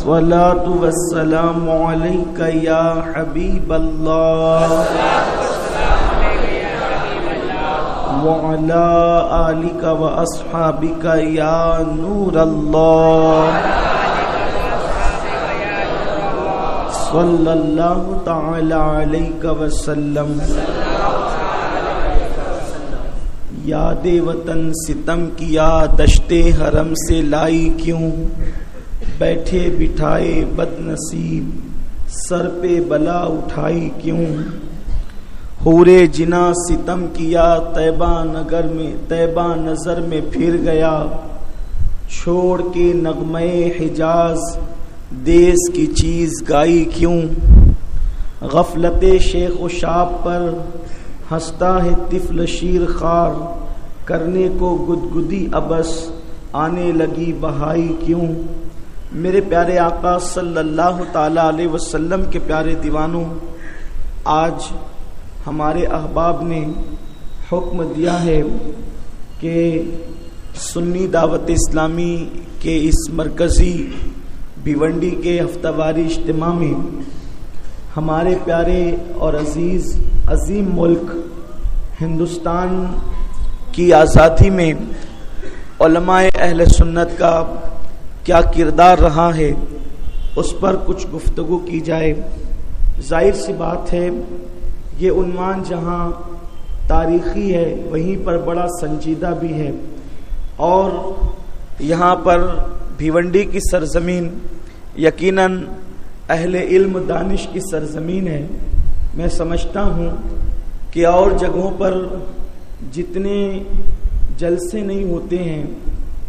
الصلاة والسلام عليك يا حبيب الله وعلى آلك وأصحابك يا نور الله صلى الله تعالى عليك وسلم. یاد وطن ستم کیا دشتے حرم سے لائی کیوں، بیٹھے بٹھائے بد نصیب سر پہ بلا اٹھائی کیوں. حورِ جنا ستم کیا طیبہ نگر میں، طیبہ نظر میں پھر گیا، چھوڑ کے نغمے حجاز دیس کی چیز گائی کیوں. غفلت شیخ و شاب پر ہنستا ہے طفل شیر خوار، کرنے کو گدگدی ابس آنے لگی بہائی کیوں. میرے پیارے آقا صلی اللہ تعالی علیہ وسلم کے پیارے دیوانوں، آج ہمارے احباب نے حکم دیا ہے کہ سنی دعوت اسلامی کے اس مرکزی بھیونڈی کے ہفتہ واری اجتماع میں ہمارے پیارے اور عظیم ملک ہندوستان کی آزادی میں علماء اہل سنت کا کیا کردار رہا ہے اس پر کچھ گفتگو کی جائے. ظاہر سی بات ہے یہ عنوان جہاں تاریخی ہے وہیں پر بڑا سنجیدہ بھی ہے، اور یہاں پر بھیونڈی کی سرزمین یقیناً اہل علم دانش کی سرزمین ہے. میں سمجھتا ہوں کہ اور جگہوں پر جتنے جلسے نہیں ہوتے ہیں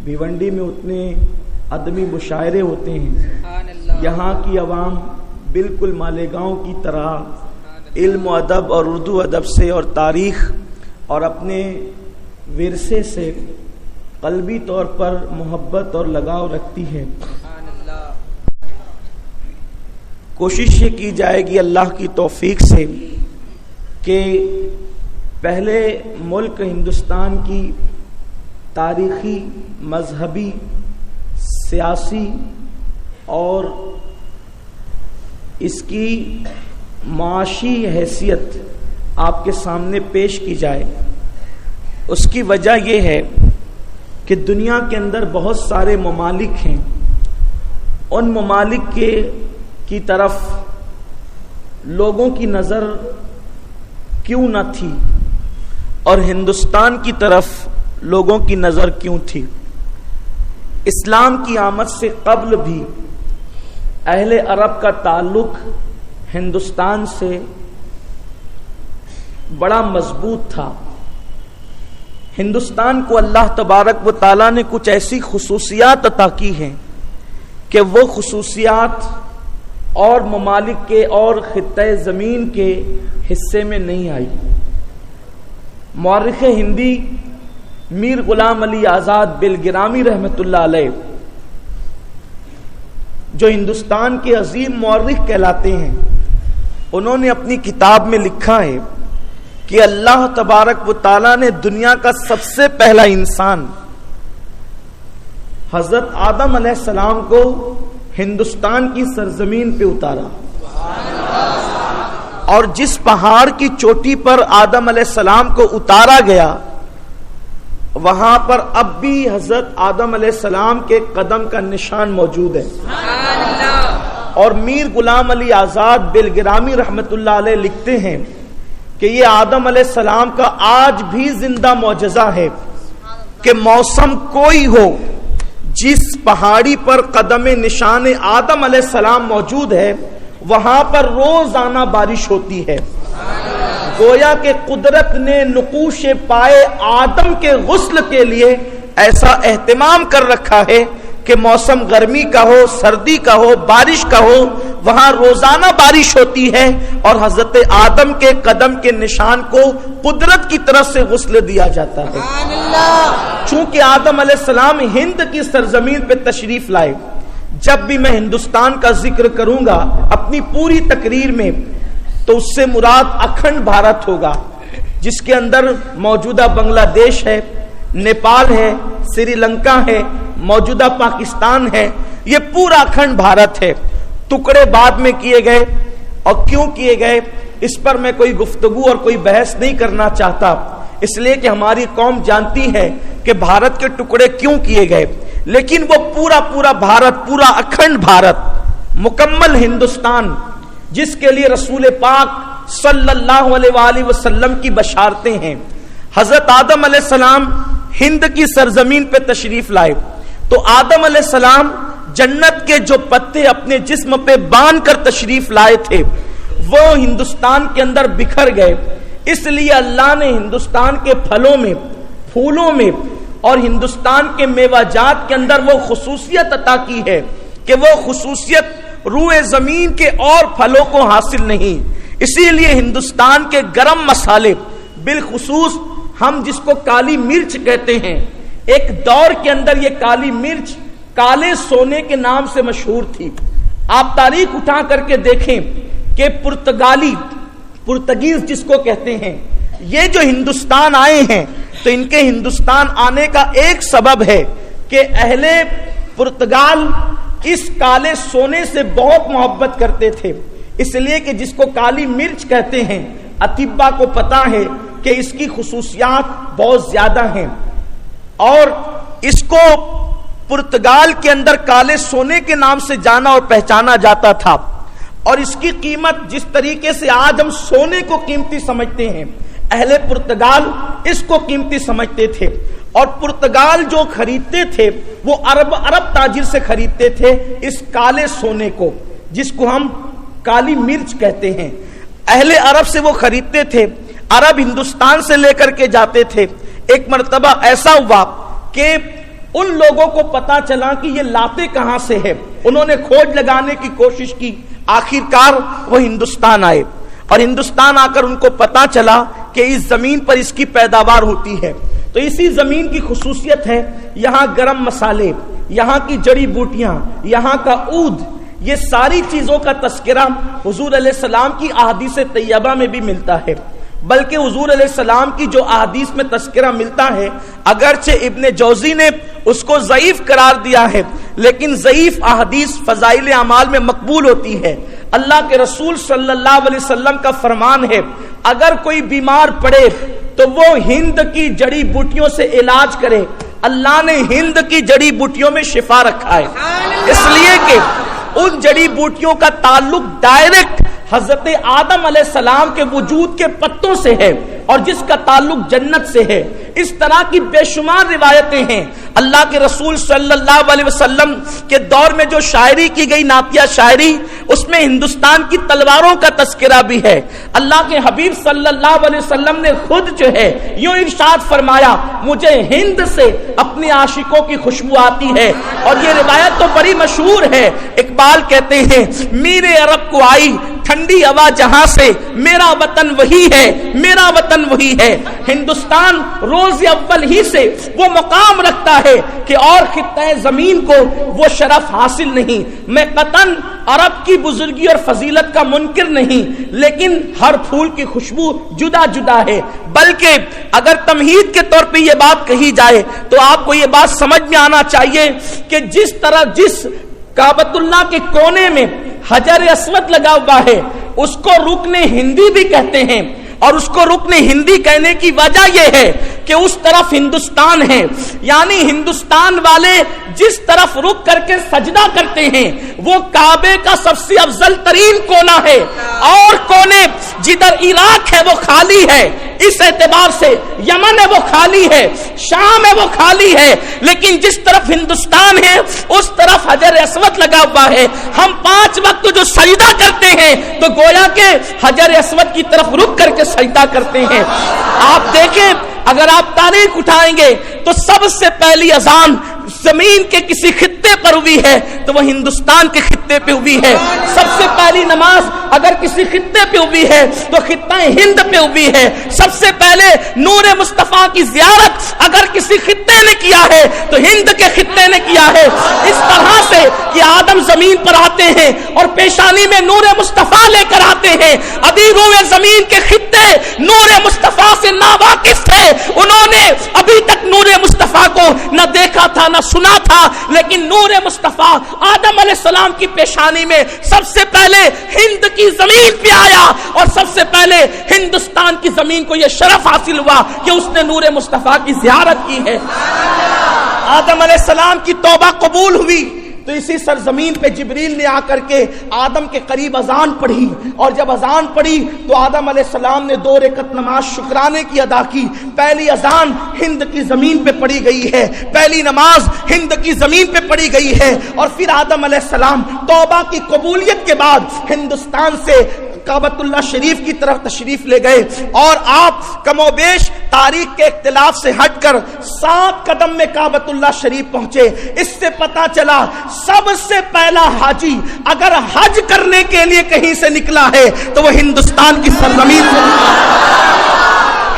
بھیونڈی میں اتنے ادبی مشاعرے ہوتے ہیں. یہاں کی عوام بالکل مالیگاؤں کی طرح علم و ادب اور اردو ادب سے اور تاریخ اور اپنے ورثے سے قلبی طور پر محبت اور لگاؤ رکھتی ہے. کوشش یہ کی جائے گی اللہ کی توفیق سے کہ پہلے ملک ہندوستان کی تاریخی، مذہبی، سیاسی اور اس کی معاشی حیثیت آپ کے سامنے پیش کی جائے. اس کی وجہ یہ ہے کہ دنیا کے اندر بہت سارے ممالک ہیں، ان ممالک کی طرف لوگوں کی نظر کیوں نہ تھی اور ہندوستان کی طرف لوگوں کی نظر کیوں تھی. اسلام کی آمد سے قبل بھی اہل عرب کا تعلق ہندوستان سے بڑا مضبوط تھا. ہندوستان کو اللہ تبارک و تعالیٰ نے کچھ ایسی خصوصیات عطا کی ہیں کہ وہ خصوصیات اور ممالک کے اور خطۂ زمین کے حصے میں نہیں آئی. مورخ ہندی میر غلام علی آزاد بلگرامی رحمۃ اللہ علیہ، جو ہندوستان کے عظیم مورخ کہلاتے ہیں، انہوں نے اپنی کتاب میں لکھا ہے کہ اللہ تبارک و تعالیٰ نے دنیا کا سب سے پہلا انسان حضرت آدم علیہ السلام کو ہندوستان کی سرزمین پہ اتارا، اور جس پہاڑ کی چوٹی پر آدم علیہ السلام کو اتارا گیا وہاں پر اب بھی حضرت آدم علیہ السلام کے قدم کا نشان موجود ہے. اور میر غلام علی آزاد بلگرامی رحمت اللہ علیہ لکھتے ہیں کہ یہ آدم علیہ السلام کا آج بھی زندہ معجزہ ہے کہ موسم کوئی ہو، جس پہاڑی پر قدم نشان آدم علیہ السلام موجود ہے وہاں پر روزانہ بارش ہوتی ہے. گویا کہ قدرت نے نقوش پائے آدم کے غسل کے لیے ایسا اہتمام کر رکھا ہے کہ موسم گرمی کا ہو، سردی کا ہو، بارش کا ہو، وہاں روزانہ بارش ہوتی ہے اور حضرت آدم کے قدم کے نشان کو قدرت کی طرف سے غسل دیا جاتا ہے. چونکہ آدم علیہ السلام ہند کی سرزمین پہ تشریف لائے. جب بھی میں ہندوستان کا ذکر کروں گا اپنی پوری تقریر میں تو اس سے مراد اکھنڈ بھارت ہوگا، جس کے اندر موجودہ بنگلہ دیش ہے، نیپال ہے، سری لنکا ہے، موجودہ پاکستان ہے، یہ پورا اکھنڈ بھارت ہے. ٹکڑے بعد میں کیے گئے اور کیوں کیے گئے اس پر میں کوئی گفتگو اور کوئی بحث نہیں کرنا چاہتا، اس لیے کہ ہماری قوم جانتی ہے کہ بھارت کے ٹکڑے کیوں کیے گئے. لیکن وہ پورا بھارت، پورا اکھنڈ بھارت، مکمل ہندوستان، جس کے لیے رسول پاک صلی اللہ علیہ وآلہ وسلم کی بشارتیں ہیں. حضرت آدم علیہ السلام ہند کی سرزمین پہ تشریف لائے تو آدم علیہ السلام جنت کے جو پتے اپنے جسم پہ باندھ کر تشریف لائے تھے وہ ہندوستان کے اندر بکھر گئے. اس لیے اللہ نے ہندوستان کے پھلوں میں، پھولوں میں اور ہندوستان کے میوہ جات کے اندر وہ خصوصیت عطا کی ہے کہ وہ خصوصیت روئے زمین کے اور پھلوں کو حاصل نہیں. اسی لیے ہندوستان کے گرم مسالے، بالخصوص ہم جس کو کالی مرچ کہتے ہیں، ایک دور کے اندر یہ کالی مرچ کالے سونے کے نام سے مشہور تھی. آپ تاریخ اٹھا کر کے دیکھیں کہ پرتگیز جس کو کہتے ہیں، یہ جو ہندوستان آئے ہیں تو ان کے ہندوستان آنے کا ایک سبب ہے کہ اہل پرتگال اس کالے سونے سے بہت محبت کرتے تھے. اس لیے کہ جس کو کالی مرچ کہتے ہیں، اطباء کو پتا ہے کہ اس کی خصوصیات بہت زیادہ ہیں اور اس کو پرتگال کے اندر کالے سونے کے نام سے جانا اور پہچانا جاتا تھا. اور اس کی قیمت جس طریقے سے آج ہم سونے کو قیمتی سمجھتے ہیں، اہل پرتگال اس کو قیمتی سمجھتے تھے. اور پرتگال جو خریدتے تھے وہ عرب تاجر سے خریدتے تھے اس کالے سونے کو، جس کو ہم کالی مرچ کہتے ہیں. اہل عرب سے وہ خریدتے تھے، عرب ہندوستان سے لے کر کے جاتے تھے. ایک مرتبہ ایسا ہوا کہ ان لوگوں کو پتا چلا کہ یہ لاتے کہاں سے ہے. انہوں نے کھوج لگانے کی کوشش کی، آخرکار وہ ہندوستان آئے اور ہندوستان آ کر ان کو پتا چلا کہ اس زمین پر اس کی پیداوار ہوتی ہے. تو اسی زمین کی خصوصیت ہے یہاں گرم مسالے، یہاں کی جڑی بوٹیاں، یہاں کا عود، یہ ساری چیزوں کا تذکرہ حضور علیہ السلام کی احادیث طیبہ میں بھی ملتا ہے. بلکہ حضور علیہ السلام کی جو احادیث میں تذکرہ ملتا ہے، اگرچہ ابن جوزی نے اس کو ضعیف قرار دیا ہے لیکن ضعیف احادیث فضائل اعمال میں مقبول ہوتی ہے. اللہ کے رسول صلی اللہ علیہ وسلم کا فرمان ہے اگر کوئی بیمار پڑے تو وہ ہند کی جڑی بوٹیوں سے علاج کرے. اللہ نے ہند کی جڑی بوٹیوں میں شفا رکھا ہے، اس لیے کہ ان جڑی بوٹیوں کا تعلق ڈائریکٹ حضرت آدم علیہ السلام کے وجود کے پتوں سے ہے اور جس کا تعلق جنت سے ہے. اس طرح کی بے شمار روایتیں ہیں. اللہ کے رسول صلی اللہ علیہ وسلم کے دور میں جو شاعری کی گئی، نعتیہ شاعری، اس میں ہندوستان کی تلواروں کا تذکرہ بھی ہے. اللہ کے حبیب صلی اللہ علیہ وسلم نے خود جو ہے یوں ارشاد فرمایا، مجھے ہند سے اپنے عاشقوں کی خوشبو آتی ہے. اور یہ روایت تو بڑی مشہور ہے. اقبال کہتے ہیں میرے عرب کو آئی ٹھنڈی ہوا جہاں سے، میرا وطن وہی ہے، میرا وطن وہی ہے. ہندوستان روز اول ہی سے وہ مقام رکھتا ہے کہ اور خطہ زمین کو وہ شرف حاصل نہیں. میں قطعاً عرب کی بزرگی اور فضیلت کا منکر نہیں، لیکن ہر پھول کی خوشبو جدا جدا ہے. بلکہ اگر تمہید کے طور پہ یہ بات کہی جائے تو آپ کو یہ بات سمجھ میں آنا چاہیے کہ جس کعبۃ اللہ کے کونے میں حجر اسود لگا ہوا ہے اس کو رکن ہندی بھی کہتے ہیں. اور اس کو رکن ہندی کہنے کی وجہ یہ ہے کہ اس طرف ہندوستان ہے، یعنی ہندوستان والے جس طرف رک کر کے سجدہ کرتے ہیں وہ کعبے کا سب سے افضل ترین کونا ہے، اور کونے جدھر عراق ہے وہ خالی ہے. اس اعتبار سے یمن ہے وہ خالی ہے، شام ہے وہ خالی ہے، لیکن جس طرف ہندوستان ہے اس طرف حجر اسود لگا ہوا ہے. ہم 5 وقت جو سجدہ کرتے ہیں تو گویا کہ حجر اسود کی طرف رک کر کے سجدہ کرتے ہیں. آپ دیکھیں اگر آپ تاریخ اٹھائیں گے تو سب سے پہلی اذان زمین کے کسی خطے پر ہوئی ہے تو وہ ہندوستان کے خطے پہ ہوئی ہے. سب سے پہلی نماز اگر کسی خطے پہ ہوئی ہے تو خطہ ہند پہ ہوئی ہے. سب سے پہلے نور مصطفیٰ کی زیارت اگر کسی خطے نے کیا ہے تو ہند کے خطے نے کیا ہے. اس طرح سے کہ آدم زمین پر آتے ہیں اور پیشانی میں نور مصطفیٰ لے کر آتے ہیں. ابھی روئے زمین کے خطے نور مصطفیٰ سے ناواقف تھے. انہوں نے ابھی تک نور مصطفیٰ کو نہ دیکھا تھا نہ سنا تھا, لیکن نور مصطفیٰ آدم علیہ السلام کی پیشانی میں سب سے پہلے ہند کی زمین پہ آیا, اور سب سے پہلے ہندوستان کی زمین کو یہ شرف حاصل ہوا کہ اس نے نور مصطفیٰ کی زیارت کی ہے. آدم علیہ السلام کی توبہ قبول ہوئی تو اسی سرزمین پہ جبریل نے آ کر کے آدم کے قریب اذان پڑھی, اور جب اذان پڑھی تو آدم علیہ السلام نے 2 رکعت نماز شکرانے کی ادا کی. پہلی اذان ہند کی زمین پہ پڑھی گئی ہے, پہلی نماز ہند کی زمین پہ پڑھی گئی ہے, اور پھر آدم علیہ السلام توبہ کی قبولیت کے بعد ہندوستان سے کعبۃ اللہ شریف کی طرف تشریف لے گئے, اور آپ کم و بیش تاریخ کے اختلاف سے ہٹ کر 7 قدم میں کعبۃ اللہ شریف پہنچے. اس سے پتا چلا سب سے پہلا حاجی اگر حج کرنے کے لیے کہیں سے نکلا ہے تو وہ ہندوستان کی سرزمین سے نکلا.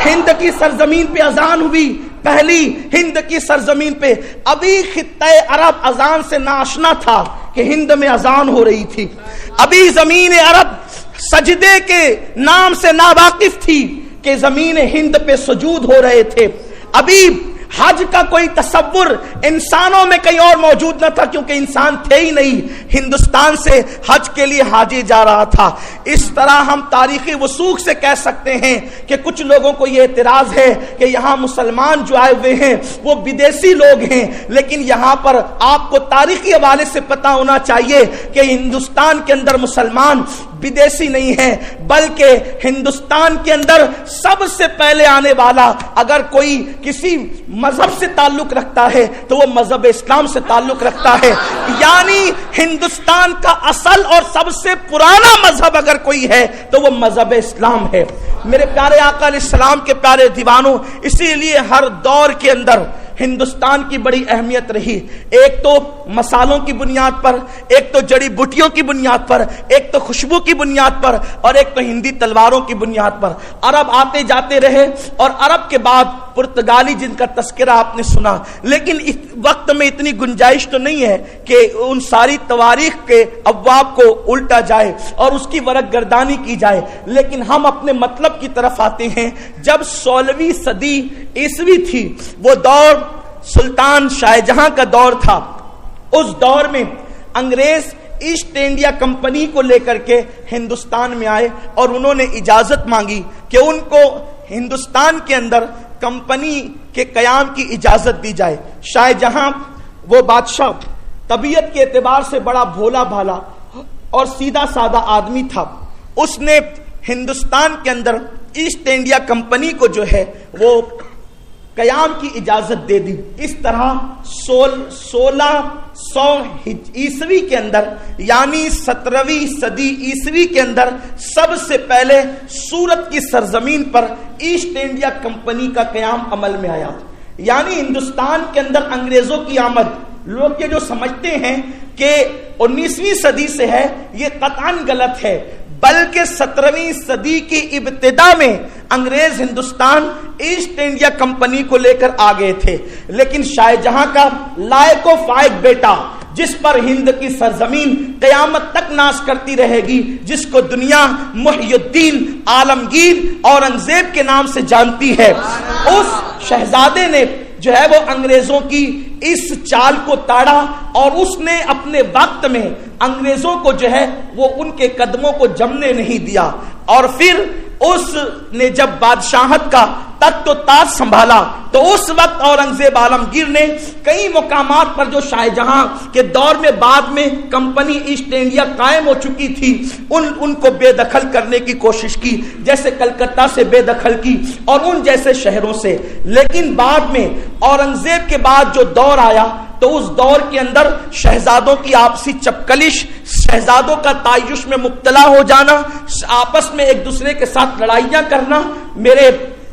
ہند کی سرزمین پہ اذان ہوئی, پہلی ہند کی سرزمین پہ. ابھی خطہ عرب اذان سے ناشنا تھا کہ ہند میں اذان ہو رہی تھی. ابھی زمین عرب سجدے کے نام سے ناواقف تھی کہ زمین ہند پہ سجود ہو رہے تھے. ابھی حج کا کوئی تصور انسانوں میں کہیں اور موجود نہ تھا, کیونکہ انسان تھے ہی نہیں. ہندوستان سے حج کے لیے حاجی جا رہا تھا. اس طرح ہم تاریخی وثوق سے کہہ سکتے ہیں کہ کچھ لوگوں کو یہ اعتراض ہے کہ یہاں مسلمان جو آئے ہوئے ہیں وہ بدیسی لوگ ہیں, لیکن یہاں پر آپ کو تاریخی حوالے سے پتا ہونا چاہیے کہ ہندوستان کے اندر مسلمان بدیسی نہیں ہے, بلکہ ہندوستان کے اندر سب سے پہلے آنے والا اگر کوئی کسی مذہب سے تعلق رکھتا ہے تو وہ مذہب اسلام سے تعلق رکھتا ہے. یعنی ہندوستان کا اصل اور سب سے پرانا مذہب اگر کوئی ہے تو وہ مذہب اسلام ہے. میرے پیارے آقا علیہ السلام کے پیارے دیوانوں, اسی لیے ہر دور کے اندر ہندوستان کی بڑی اہمیت رہی. ایک تو مسالوں کی بنیاد پر, ایک تو جڑی بوٹیوں کی بنیاد پر, ایک تو خوشبو کی بنیاد پر, اور ایک تو ہندی تلواروں کی بنیاد پر. عرب آتے جاتے رہے, اور عرب کے بعد پرتگالی جن کا تذکرہ آپ نے سنا, لیکن اس وقت میں اتنی گنجائش تو نہیں ہے کہ ان ساری تواریخ کے ابواب کو الٹا جائے اور اس کی ورق گردانی کی جائے. لیکن ہم اپنے مطلب کی طرف آتے ہیں. جب 16ویں صدی عیسوی تھی, وہ دور سلطان شاہ جہاں کا دور تھا. اس دور میں انگریز ایسٹ انڈیا کمپنی کو لے کر کے ہندوستان میں آئے, اور انہوں نے اجازت مانگی کہ ان کو ہندوستان کے اندر کمپنی کے قیام کی اجازت دی جائے. شاہ جہاں وہ بادشاہ طبیعت کے اعتبار سے بڑا بھولا بھالا اور سیدھا سادہ آدمی تھا. اس نے ہندوستان کے اندر ایسٹ انڈیا کمپنی کو جو ہے وہ قیام کی اجازت دے دی. اس طرح 1600 عیسوی کے اندر, یعنی 17ویں صدی عیسوی کے اندر سب سے پہلے سورت کی سرزمین پر ایسٹ انڈیا کمپنی کا قیام عمل میں آیا. یعنی ہندوستان کے اندر انگریزوں کی آمد, لوگ یہ جو سمجھتے ہیں کہ 19ویں صدی سے ہے, یہ قطعاً غلط ہے. بلکہ 17ویں صدی کی ابتدا میں انگریز ہندوستان ایسٹ انڈیا کمپنی کو لے کر آ گئے تھے. لیکن شاہ جہاں کا لائق و فائق بیٹا, جس پر ہند کی سرزمین قیامت تک ناز کرتی رہے گی, جس کو دنیا محی الدین عالمگیر اورنگزیب کے نام سے جانتی ہے, اس شہزادے نے جو ہے وہ انگریزوں کی اس چال کو تاڑا, اور اس نے اپنے وقت میں انگریزوں کو جو ہے وہ ان کے قدموں کو جمنے نہیں دیا. اور پھر اس نے جب بادشاہت کا تخت و تاج سنبھالا تو اس وقت اورنگزیب عالمگیر نے کئی مقامات پر جو شاہ جہاں کے دور میں بعد میں کمپنی ایسٹ انڈیا قائم ہو چکی تھی ان کو بے دخل کرنے کی کوشش کی, جیسے کلکتہ سے بے دخل کی اور ان جیسے شہروں سے. لیکن بعد میں اورنگزیب کے بعد جو دور آیا تو اس دور کے اندر شہزادوں کی آپسی چپکلش, شہزادوں کا تعیش میں مبتلا ہو جانا, آپس میں ایک دوسرے کے ساتھ لڑائیاں کرنا. میرے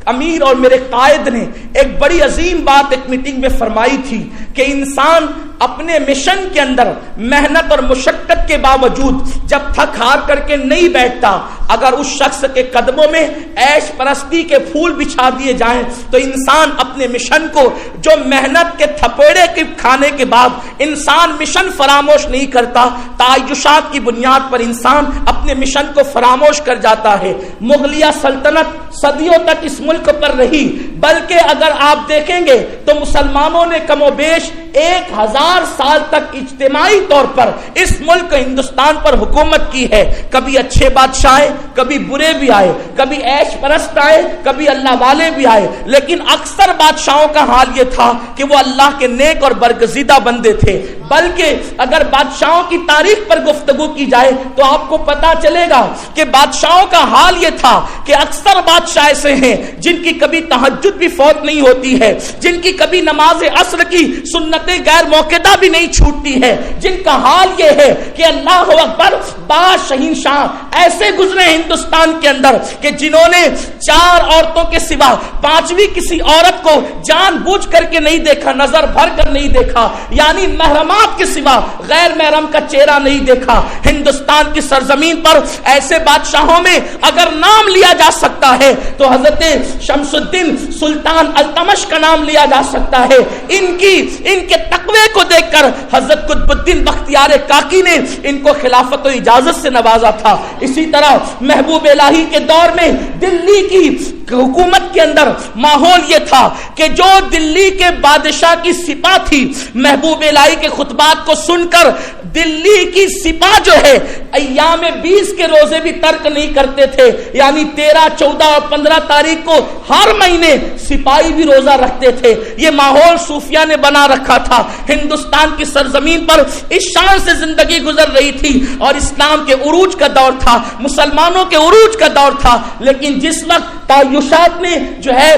امیر اور میرے قائد نے ایک بڑی عظیم بات ایک میٹنگ میں فرمائی تھی کہ انسان اپنے مشن کے اندر محنت اور مشقت کے باوجود جب تھک ہار کر کے نہیں بیٹھتا، اگر اس شخص کے قدموں میں عیش پرستی کے پھول بچھا دیے جائیں تو انسان اپنے مشن کو، جو محنت کے تھپیڑے کے کھانے کے بعد انسان مشن فراموش نہیں کرتا، تعیشات کی بنیاد پر انسان اپنے مشن کو فراموش کر جاتا ہے۔ مغلیہ سلطنت صدیوں تک اس ملک پر رہی، بلکہ اگر آپ دیکھیں گے تو مسلمانوں نے کم و بیش 1000 سال تک اجتماعی طور پر اس ملک ہندوستان پر حکومت کی ہے۔ کبھی اچھے بادشاہ آئے، کبھی برے بھی آئے، کبھی عیش پرست آئے، کبھی اللہ والے بھی آئے، لیکن اکثر بادشاہوں کا حال یہ تھا کہ وہ اللہ کے نیک اور برگزیدہ بندے تھے۔ بلکہ اگر بادشاہوں کی تاریخ پر گفتگو کی جائے تو آپ کو پتا چلے گا کہ بادشاہوں کا حال یہ تھا کہ اکثر بادشاہ ایسے ہیں جن کی کبھی تہجد بھی فوت نہیں ہوتی ہے، جن کی کبھی نماز عصر کی سنتیں غیر موقعہ بھی نہیں چھوٹتی ہے، جن کا حال یہ ہے کہ اللہ اکبر، بعض شہنشاہ ایسے گزرے ہندوستان کے اندر کہ جنہوں نے 4 عورتوں کے سوا 5ویں کسی عورت کو جان بوجھ کر کے نہیں دیکھا، نظر بھر کر نہیں دیکھا، یعنی محرمات کے سوا غیر محرم کا چہرہ نہیں دیکھا۔ ہندوستان کی سرزمین پر ایسے بادشاہوں میں اگر نام لیا جا سکتا ہے تو حضرت شمس الدین سلطان التمش کا نام لیا جا سکتا ہے۔ ان کے تقوی کو دیکھ کر حضرت قطب الدین بختیار کاکی نے ان کو خلافت و اجازت سے نوازا تھا۔ اسی طرح محبوب الہی کے دور میں دلی کی حکومت کے اندر ماحول یہ تھا کہ جو دلی کے بادشاہ کی سپاہ تھی، محبوب الہی کے خطبات کو سن کر دلی کی سپاہ جو ہے ایام 20 کے روزے بھی ترک نہیں کرتے تھے، یعنی 13، 14 اور 15 تاریخ کو ہر مہینے سپاہی بھی روزہ رکھتے تھے۔ یہ ماحول صوفیہ نے بنا رکھا تھا۔ ہندوستان کی سرزمین پر اس شان سے زندگی گزر رہی تھی اور اسلام کے عروج کا دور تھا، مسلمانوں کے عروج کا دور تھا، لیکن جس وقت تعیشات نے جو ہے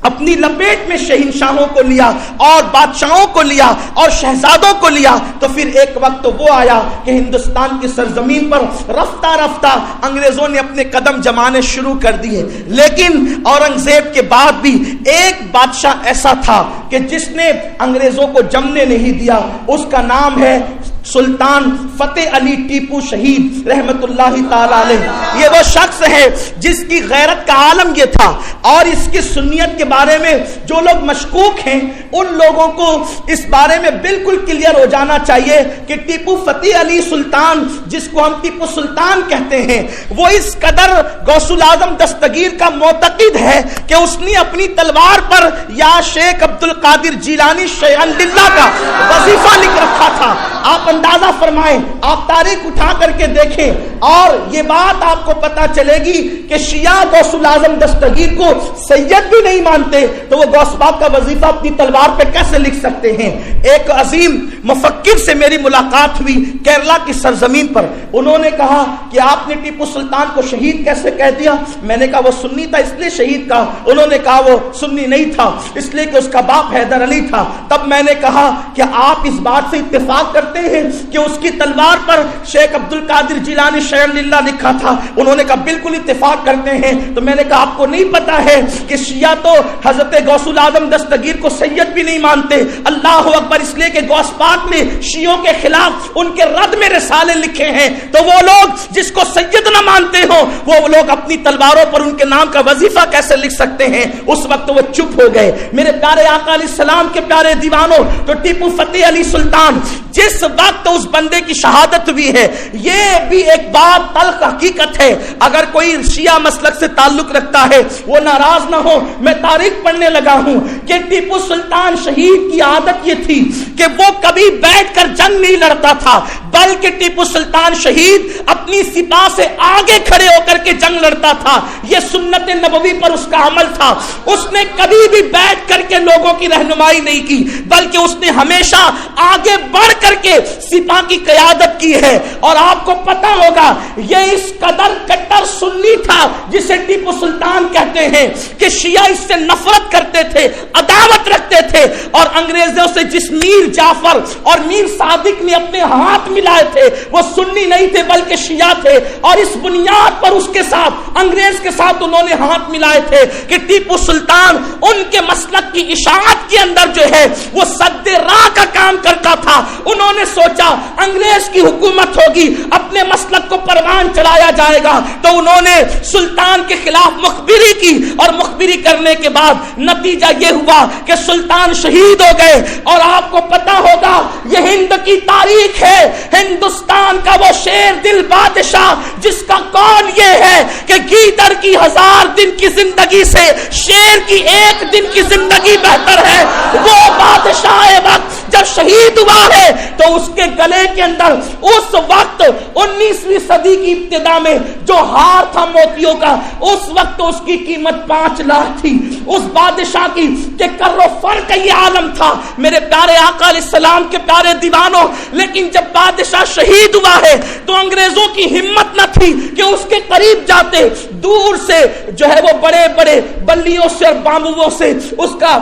اپنی لپیٹ میں شہنشاہوں کو لیا اور بادشاہوں کو لیا اور شہزادوں کو لیا، تو پھر ایک وقت وہ آیا کہ ہندوستان کی سرزمین پر رفتہ رفتہ انگریزوں نے اپنے قدم جمانے شروع کر دیے۔ لیکن اورنگزیب کے بعد بھی ایک بادشاہ ایسا تھا کہ جس نے انگریزوں کو جمنے نہیں دیا، اس کا نام ہے سلطان فتح علی ٹیپو شہید رحمت اللہ تعالی علیہ۔ یہ وہ شخص ہے جس کی غیرت کا عالم یہ تھا، اور اس کی سنیت کے بارے میں جو لوگ مشکوک ہیں ان لوگوں کو اس بارے میں بالکل کلیئر ہو جانا چاہیے کہ ٹیپو فتح علی سلطان، جس کو ہم ٹیپو سلطان کہتے ہیں، وہ اس قدر غوث الاعظم دستگیر کا معتقد ہے کہ اس نے اپنی تلوار پر یا شیخ عبد القادر جیلانی شیخ اللہ کا وظیفہ لکھ رکھا تھا۔ آپ اندازہ فرمائیں، آپ تاریخ اٹھا کر کے دیکھیں اور یہ بات آپ کو پتا چلے گی کہ شیعہ غوث الاعظم دستگیر کو سید بھی نہیں مانتے تو وہ غوث پاک کا وظیفہ اپنی تلوار پہ کیسے لکھ سکتے ہیں؟ ایک عظیم مفکر سے میری ملاقات ہوئی کیرلا کی سرزمین پر، انہوں نے کہا کہ آپ نے ٹیپو سلطان کو شہید کیسے کہہ دیا؟ میں نے کہا وہ سنی تھا اس لیے شہید کہا۔ انہوں نے کہا وہ سنی نہیں تھا، اس لیے کہ اس کا باپ حیدر علی تھا۔ تب میں نے کہا کہ آپ اس بات سے اتفاق کرتے ہیں کہ اس کی تلوار پر شیخ عبد القادر جیلانی شیخ اللہ لکھا تھا؟ انہوں نے کہا بالکل اتفاق کرتے ہیں۔ تو میں نے کہا آپ کو نہیں پتا ہے کہ شیعہ تو حضرت غوث الاعظم دستگیر کو سید بھی نہیں مانتے؟ اللہ اکبر! اس لیے کہ غوث پاک نے شیعوں کے خلاف ان کے رد میں رسالے لکھے ہیں، تو وہ لوگ جس کو سید نہ مانتے ہو وہ لوگ اپنی تلواروں پر ان کے نام کا وظیفہ کیسے لکھ سکتے ہیں؟ اس وقت وہ چپ ہو گئے۔ میرے پیارے آقا علیہ السلام کے پیارے دیوانوں، تو ٹیپو فتح علی سلطان جس وقت اس بندے کی شہادت ہوئی ہے، یہ بھی ایک بات تلخ حقیقت ہے۔ اگر کوئی شیعہ مسلک سے تعلق رکھتا ہے وہ ناراض نہ ہو، میں تاریخ پڑھنے لگا ہوں کہ ٹیپو سلطان شہید کی عادت یہ تھی کہ وہ کبھی بیٹھ کر جنگ نہیں لڑتا تھا، بلکہ ٹیپو سلطان شہید اپنی سپاہ سے آگے کھڑے ہو کر کے جنگ لڑتا تھا۔ یہ سنت نبوی پر اس کا عمل تھا۔ اس نے کبھی بھی بیٹھ کر کے لوگوں کی رہنمائی نہیں کی، بلکہ اس نے ہمیشہ آگے بڑھ کر کے سپاہ کی قیادت کی ہے، اور آپ کو پتا ہوگا یہ اس قدر کٹر سنی تھا جسے ٹیپو سلطان کہتے ہیں کہ شیعہ اس سے نفرت کرتے تھے، عداوت رکھتے تھے، اور انگریزوں سے جس میر جعفر اور میر صادق نے اپنے ہاتھ ملائے تھے وہ سنی نہیں تھے بلکہ شیعہ تھے، اور اس بنیاد پر اس کے ساتھ انگریز کے ساتھ انہوں نے ہاتھ ملائے تھے کہ ٹیپو سلطان ان کے مسلک کی اشاعت کے اندر جو ہے وہ سد راہ کا کام کرتا تھا۔ انہوں نے سوچا انگریز کی حکومت ہوگی، اپنے مسلک کو پروان چڑھایا جائے گا، تو انہوں نے سلطان کے خلاف مخبری کی، اور مخبری کرنے کے بعد نتیجہ یہ ہوا کہ سلطان شہید ہو گئے۔ اور آپ کو پتا ہوگا یہ ہند کی تاریخ ہے، ہندوستان کا وہ شیر دل بادشاہ جس کا قول یہ ہے کہ گیدڑ کی 1000 دن کی زندگی سے شیر کی 1 دن کی زندگی بہتر ہے، وہ بادشاہ وقت جب شہید ہوا ہے تو اس کے گلے کے اندر اس وقت 19ویں صدی کی ابتدا میں جو ہار تھا موتیوں کا، اس وقت اس کی قیمت 5 لاکھ تھی، اس بادشاہ کی کہ کر و فر کا یہ عالم تھا میرے پیارے آقا علیہ السلام کے پیارے دیوانوں۔ لیکن جب بادشاہ شہید ہوا ہے تو انگریزوں کی ہمت نہ تھی کہ اس کے قریب جاتے، دور سے جو ہے وہ بڑے بڑے بلیوں سے اور بامبوؤں سے اس کا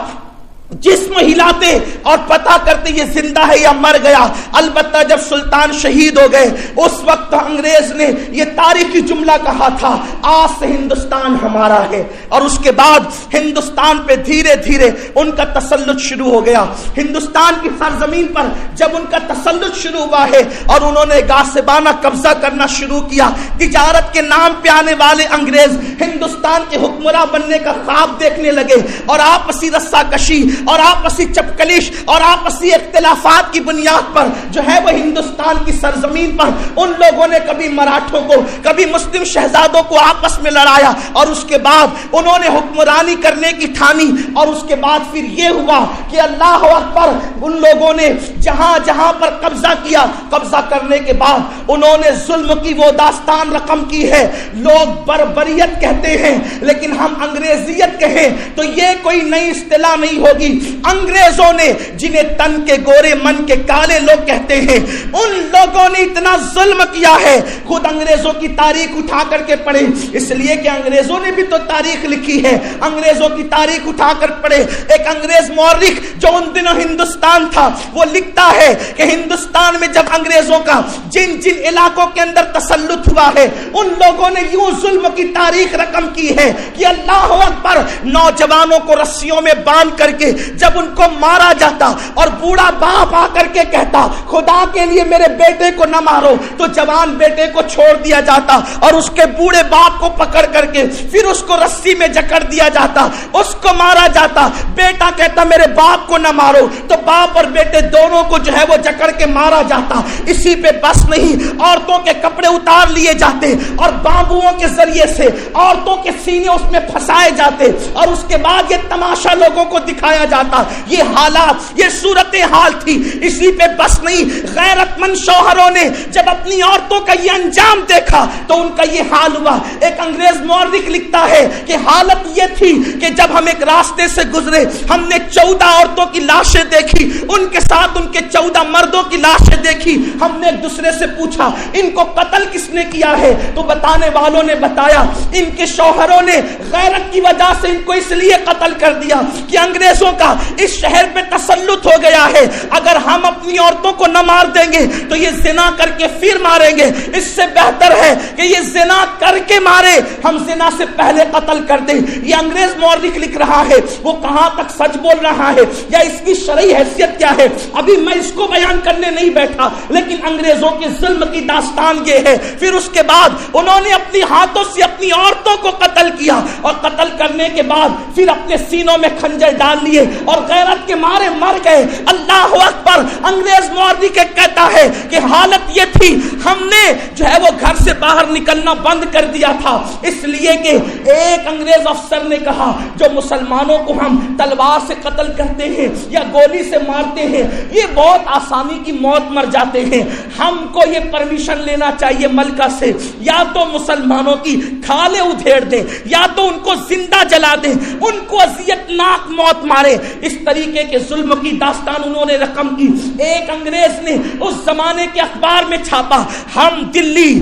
جسم ہلاتے اور پتہ کرتے یہ زندہ ہے یا مر گیا۔ البتہ جب سلطان شہید ہو گئے اس وقت انگریز نے یہ تاریخی جملہ کہا تھا، آج سے ہندوستان ہمارا ہے، اور اس کے بعد ہندوستان پہ دھیرے دھیرے ان کا تسلط شروع ہو گیا۔ ہندوستان کی سرزمین پر جب ان کا تسلط شروع ہوا ہے اور انہوں نے غاصبانہ قبضہ کرنا شروع کیا، تجارت کے نام پہ آنے والے انگریز ہندوستان کے حکمراں بننے کا خواب دیکھنے لگے، اور آپسی رسا کشی اور آپسی چپکلش اور آپسی اختلافات کی بنیاد پر جو ہے وہ ہندوستان کی سرزمین پر ان لوگوں نے کبھی مراٹھوں کو کبھی مسلم شہزادوں کو آپس میں لڑایا، اور اس کے بعد انہوں نے حکمرانی کرنے کی ٹھانی، اور اس کے بعد پھر یہ ہوا کہ اللہ اکبر ان لوگوں نے جہاں جہاں پر قبضہ کیا، قبضہ کرنے کے بعد انہوں نے ظلم کی وہ داستان رقم کی ہے۔ لوگ بربریت کہتے ہیں لیکن ہم انگریزیت کہیں تو یہ کوئی نئی اصطلاح نہیں ہوگی۔ انگریزوں نے جنہیں تن کے گورے من کے کالے لوگ کہتے ہیں، ان لوگوں نے اتنا ظلم کیا ہے۔ خود انگریزوں کی تاریخ اٹھا کر کے پڑھے، اس لیے کہ انگریزوں نے بھی تو تاریخ لکھی ہے، انگریزوں کی تاریخ اٹھا کر پڑھے۔ ایک انگریز مورخ جو ان دنوں ہندوستان تھا وہ لکھتا ہے کہ ہندوستان میں جب انگریزوں کا جن جن علاقوں کے اندر تسلط ہوا ہے ان لوگوں نے یوں ظلم کی تاریخ رقم کی ہے کہ اللہ اکبر، نوجوانوں کو رسیوں میں باندھ کر کے جب ان کو مارا جاتا اور بوڑھا باپ آ کر کے کہتا خدا کے لیے میرے بیٹے کو نہ مارو، تو جوان بیٹے کو چھوڑ دیا جاتا اور اس کے بوڑھے باپ کو پکڑ کر کے پھر اس کو رسی میں جکڑ دیا جاتا، اس کو مارا جاتا۔ بیٹا کہتا میرے باپ کو نہ مارو، تو باپ اور بیٹے دونوں کو جو ہے وہ جکڑ کے مارا جاتا۔ اسی پہ بس نہیں، عورتوں کے کپڑے اتار لیے جاتے اور بامبوؤں کے ذریعے سے عورتوں کے سینے اس میں پھنسائے جاتے، اور اس کے بعد یہ تماشا لوگوں کو دکھایا جاتا۔ یہ حالات، یہ صورتحال تھی۔ اسی پہ بس نہیں، غیرت مند شوہروں نے جب اپنی عورتوں کا یہ انجام دیکھا تو ان کا یہ حال ہوا۔ ایک انگریز مورخ لکھتا ہے کہ حالت یہ تھی کہ جب ہم ایک راستے سے گزرے ہم نے 14 عورتوں کی لاشیں دیکھی، ان کے ساتھ ان کے 14 مردوں کی لاشیں دیکھی۔ ہم نے ایک دوسرے سے پوچھا ان کو قتل کس نے کیا ہے، تو بتانے والوں نے بتایا ان کے شوہروں نے غیرت کی وجہ سے ان کو اس لیے قتل کر دیا کہ انگریزوں کا اس شہر پہ تسلط ہو گیا ہے، اگر ہم اپنی عورتوں کو نہ مار دیں گے تو یہ زنا کر کے پھر ماریں گے، اس سے بہتر ہے کہ یہ زنا کر کے مارے، ہم زنا سے پہلے قتل کر دیں۔ یہ انگریز مورخ لکھ رہا ہے، وہ کہاں تک سچ بول رہا ہے یا اس کی شرعی حیثیت کیا ہے ابھی میں اس کو بیان کرنے نہیں بیٹھا، لیکن انگریزوں کے ظلم کی داستان یہ ہے۔ پھر اس کے بعد انہوں نے اپنی ہاتھوں سے اپنی عورتوں کو قتل کیا، اور قتل کرنے کے بعد پھر اپنے سینوں میں خنجر ڈال لیے اور غیرت کے مارے مر گئے۔ اللہ اکبر، انگریز مورخ کہتا ہے کہ حالت یہ تھی ہم نے جو ہے وہ گھر سے باہر نکلنا بند کر دیا تھا، اس لیے کہ ایک انگریز افسر نے کہا جو مسلمانوں کو ہم تلوار سے قتل کرتے ہیں یا گولی سے مارتے ہیں یہ بہت آسانی کی موت مر جاتے ہیں، ہم کو یہ پرمیشن لینا چاہیے ملکہ سے، یا تو مسلمانوں کی کھالیں ادھیڑ دیں یا تو ان کو زندہ جلا دیں، ان کو اذیتناک موت مارے۔ اس طریقے کے ظلم کی داستان انہوں نے رقم کی۔ ایک انگریز نے اس زمانے کے اخبار میں چھاپا، ہم دلی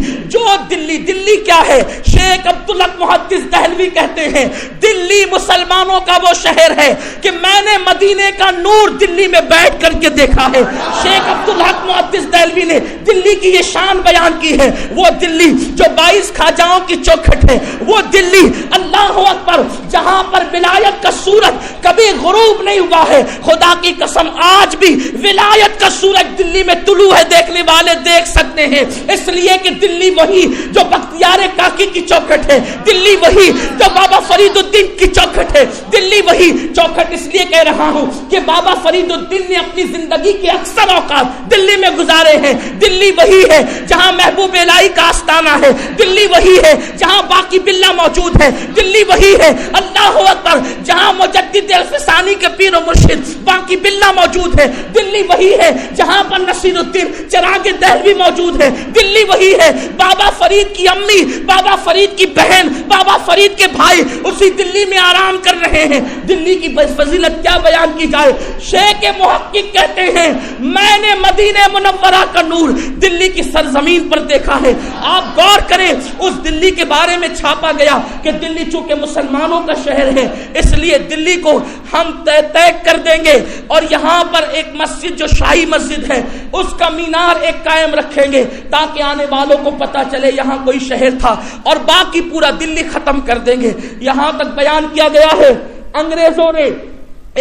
دلی کیا ہے؟ شیخ عبدالحق محدث دہلوی کہتے ہیں دلی مسلمانوں کا وہ شہر ہے کہ میں نے مدینے کا نور دلی میں بیٹھ کر کے دیکھا ہے۔ شیخ عبدالحق محدث دہلوی نے دلی کی یہ شان بیان کی ہے، وہ دلی جو 22 خواجاؤں کی چوکھٹ ہے، وہ دلی اللہ اکبر جہاں پر ولایت کا سورج کبھی غروب نہیں ہوا ہے، خدا کی قسم آج بھی ولایت کا سورج دلی میں طلوع ہے، دیکھنے والے دیکھ سکتے ہیں، اس لیے کہ دلی وہی جو بختیار کاکی کی چوکھٹ ہے، دلی وہی جو بابا فرید الدین کی چوکھٹ ہے، دلی وہی چوکھٹ اس لیے کہہ رہا ہوں کہ بابا فرید الدین نے اپنی زندگی کے اکثر اوقات دلی میں گزارے ہیں، دلی وہی ہے جہاں محبوب الہی کا آستانہ ہے، دلی وہی ہے جہاں باقی باللہ موجود ہے، دلی وہی ہے اللہ اکبر جہاں مجدد الفسانی کے پیر و مرشد باقی باللہ موجود ہے، دلی وہی ہے جہاں پر نصیر الدین چراغ دہلوی موجود ہے، دلی وہی ہے بابا فرید کی امی، بابا فرید کی بہن، بابا فرید کے بھائی اسی دلی میں آرام کر رہے ہیں۔ دلی کی فضیلت کیا بیان کی جائے؟ شیخ محقق کہتے ہیں میں نے مدینہ منورہ کا نور دلی کی سرزمین پر دیکھا ہے۔ آپ غور کریں اس دلی کے بارے میں چھاپا گیا کہ دلی چونکہ مسلمانوں کا شہر ہے اس لیے دلی کو ہم طے کر دیں گے، اور یہاں پر ایک مسجد جو شاہی مسجد ہے اس کا مینار ایک قائم رکھیں گے تاکہ آنے والوں کو پتا چلے یہاں کوئی شہر تھا، اور باقی پورا دلی ختم کر دیں گے۔ یہاں تک بیان کیا گیا ہے انگریزوں نے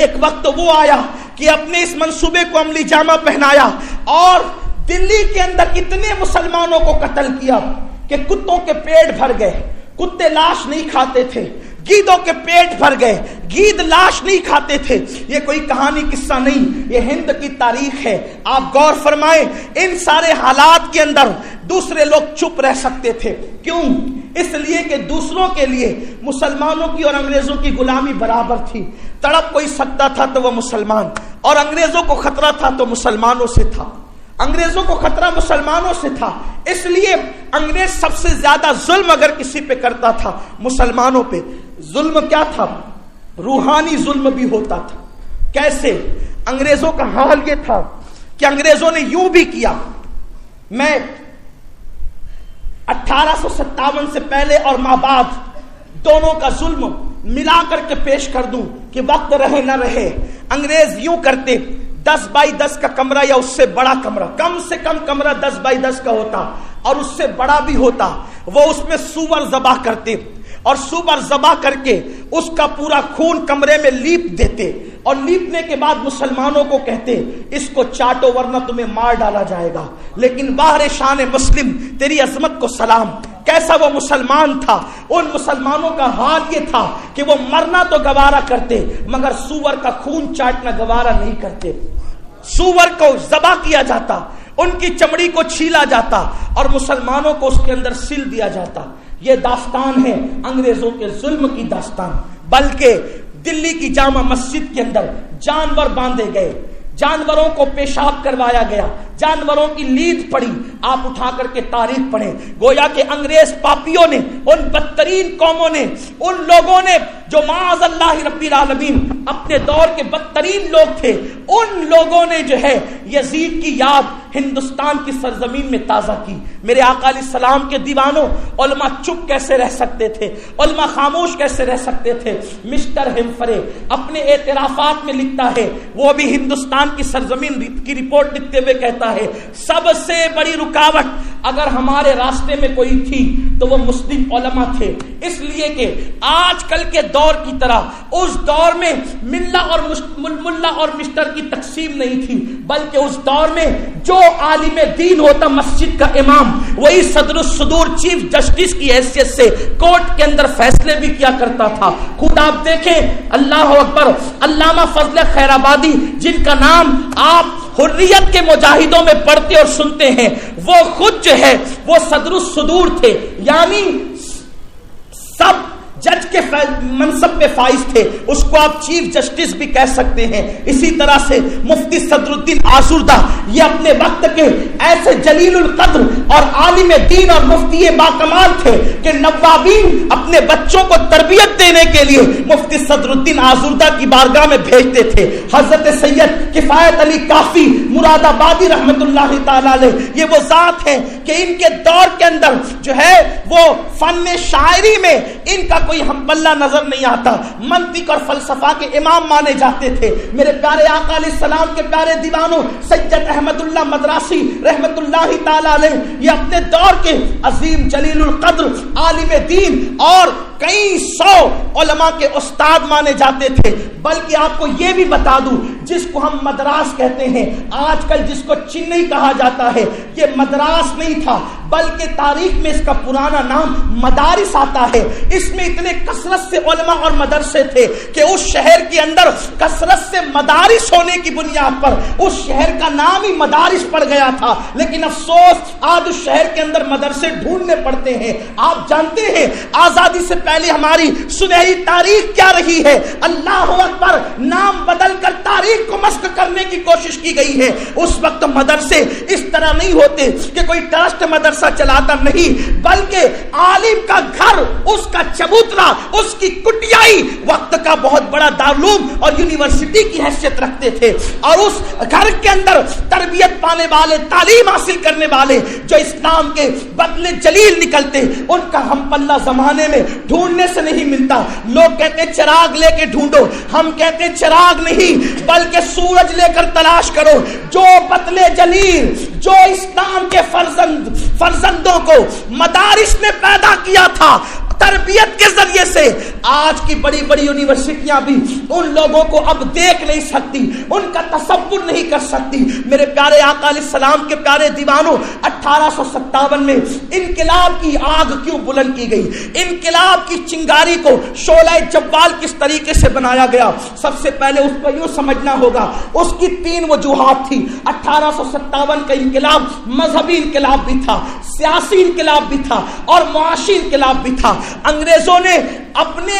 ایک وقت وہ آیا کہ اپنے اس منصوبے کو عملی جامہ پہنایا اور دلی کے اندر اتنے مسلمانوں کو قتل کیا کہ کتوں کے پیٹ بھر گئے، کتے لاش نہیں کھاتے تھے، گیدوں کے پیٹ بھر گئے، گید لاش نہیں کھاتے تھے۔ یہ کوئی کہانی قصہ نہیں، یہ ہند کی تاریخ ہے۔ آپ غور فرمائیں ان سارے حالات کے اندر دوسرے لوگ چپ رہ سکتے تھے، کیوں؟ اس لیے کہ دوسروں کے لیے مسلمانوں کی اور انگریزوں کی غلامی برابر تھی، تڑپ کوئی سکتا تھا تو وہ مسلمان، اور انگریزوں کو خطرہ تھا تو مسلمانوں سے تھا، انگریزوں کو خطرہ مسلمانوں سے تھا۔ اس لیے انگریز سب سے زیادہ ظلم اگر کسی پہ کرتا تھا مسلمانوں پہ، ظلم کیا تھا؟ روحانی ظلم بھی ہوتا تھا۔ کیسے؟ انگریزوں کا حال یہ تھا کہ انگریزوں نے یوں بھی کیا، میں 1857 سے پہلے اور ماں بعد دونوں کا ظلم ملا کر کے پیش کر دوں کہ وقت رہے نہ رہے۔ انگریز یوں کرتے 10 بائی 10 کا کمرہ یا اس سے بڑا کمرہ، کم سے کم کمرہ 10 بائی 10 کا ہوتا اور اس سے بڑا بھی ہوتا، وہ اس میں سور ذبح کرتے اور سور ذبح کر کے اس کا پورا خون کمرے میں لیپ دیتے، اور لیپنے کے بعد مسلمانوں کو کہتے اس کو چاٹو ورنہ تمہیں مار ڈالا جائے گا۔ لیکن باہر شان مسلم تیری عظمت کو سلام، کیسا وہ مسلمان تھا۔ ان مسلمانوں کا حال یہ تھا کہ وہ مرنا تو گوارا کرتے مگر سور کا خون چاٹنا گوارا نہیں کرتے۔ سور کو ذبح کیا جاتا، ان کی چمڑی کو چھیلا جاتا اور مسلمانوں کو اس کے اندر سل دیا جاتا۔ یہ داستان ہے انگریزوں کے ظلم کی داستان۔ بلکہ دلی کی جامع مسجد کے اندر جانور باندھے گئے، جانوروں کو پیشاب کروایا گیا، جانوروں کی لید پڑی۔ آپ اٹھا کر کے تاریخ پڑھیں، گویا کہ انگریز پاپیوں نے، ان بدترین قوموں نے، ان لوگوں نے جو معاذ اللہ رب العالمین اپنے دور کے بدترین لوگ تھے، ان لوگوں نے جو ہے یزید کی یاد ہندوستان کی سرزمین میں تازہ کی۔ میرے آقا علیہ السلام کے دیوانوں، علماء چپ کیسے رہ سکتے تھے؟ علماء خاموش کیسے رہ سکتے تھے؟ مسٹر ہمفرے اپنے اعترافات میں لکھتا ہے، وہ بھی ہندوستان کی سرزمین کی رپورٹ لکھتے ہوئے کہتا ہے سب سے بڑی رکاوٹ اگر ہمارے راستے میں کوئی تھی تو وہ مسلم علماء تھے، اس لیے کہ آج کل کے دور کی طرح اس دور میں ملا اور مسٹر کی تقسیم نہیں تھی، بلکہ اس دور میں جو عالم دین ہوتا مسجد کا امام، وہی صدر الصدور چیف جسٹس کی حیثیت سے کورٹ کے اندر فیصلے بھی کیا کرتا تھا۔ خود آپ دیکھیں، اللہ اکبر، علامہ فضل خیرآبادی جن کا نام آپ حریت کے مجاہدوں میں پڑھتے اور سنتے ہیں، وہ خود جو ہے وہ صدر الصدور تھے، یعنی سب جج کے منصب پہ فائز تھے، اس کو آپ چیف جسٹس بھی کہہ سکتے ہیں۔ اسی طرح سے مفتی صدر الدین آزردہ یہ اپنے وقت کے ایسے جلیل القدر اور عالم دین اور مفتی باکمال تھے کہ نوابین اپنے بچوں کو تربیت دینے کے لیے مفتی صدر الدین آزردہ کی بارگاہ میں بھیجتے تھے۔ حضرت سید کفایت علی کافی مراد آبادی رحمت اللہ تعالی علیہ یہ وہ ذات ہیں کہ ان کے دور کے اندر جو ہے وہ فن شاعری میں ان کا کوئی ہم پلہ نظر نہیں آتا، منطق اور فلسفہ کے امام مانے جاتے تھے۔ میرے پیارے آقا علیہ السلام کے پیارے دیوانوں سید احمد اللہ مدراسی رحمت اللہ تعالی علیہ یہ اپنے دور کے عظیم جلیل القدر عالم دین اور کئی سو علماء کے استاد مانے جاتے تھے۔ بلکہ آپ کو یہ بھی بتا دوں، جس کو ہم مدراس کہتے ہیں، آج کل جس کو چنئی کہا جاتا ہے، یہ مدراس نہیں تھا بلکہ تاریخ میں اس کا پرانا نام مدارس آتا ہے۔ اس میں اتنے کثرت سے علماء اور مدرسے تھے کہ اس شہر کے اندر کثرت سے مدارس ہونے کی بنیاد پر اس شہر کا نام ہی مدارس پڑ گیا تھا۔ لیکن افسوس آج اس شہر کے اندر مدرسے ڈھونڈنے پڑتے ہیں۔ آپ جانتے ہیں آزادی سے پہلے ہماری سنہری تاریخ کیا رہی ہے؟ اللہ اکبر، نام بدل کر تاریخ کو مسخ کرنے کی کوشش کی گئی ہے۔ اس وقت مدرسے اس طرح نہیں ہوتے کہ کوئی ٹرسٹ مدرسہ چلاتا نہیں، بلکہ عالم کا گھر، اس کا چبوترا، اس کی کٹیائی وقت کا بہت بڑا دارالعلوم اور یونیورسٹی کی حیثیت رکھتے تھے، اور اس گھر کے اندر تربیت پانے والے، تعلیم حاصل کرنے والے جو اسلام کے بدلے جلیل نکلتے، ان کا ہم پلہ زمانے میں ڈھونڈنے سے نہیں ملتا۔ لوگ کہتے چراغ لے کے ڈھونڈو، ہم کہتے چراغ نہیں بلکہ سورج لے کر تلاش کرو۔ جو بدلے جلیل، جو اسلام کے فرزندوں کو مدارس نے پیدا کیا تھا تربیت کے ذریعے سے، آج کی بڑی بڑی یونیورسٹیاں بھی ان لوگوں کو اب دیکھ نہیں سکتی، ان کا تصور نہیں کر سکتی۔ میرے پیارے آقا علیہ السلام کے پیارے دیوانوں، 1857 میں انقلاب کی آگ کیوں بلند کی گئی؟ انقلاب کی چنگاری کو شعلہ جوال کس طریقے سے بنایا گیا؟ سب سے پہلے اس کو یوں سمجھنا ہوگا، اس کی 3 وجوہات تھی۔ 1857 کا انقلاب مذہبی انقلاب بھی تھا، سیاسی انقلاب بھی تھا اور معاشی انقلاب بھی تھا۔ انگریزوں نے اپنے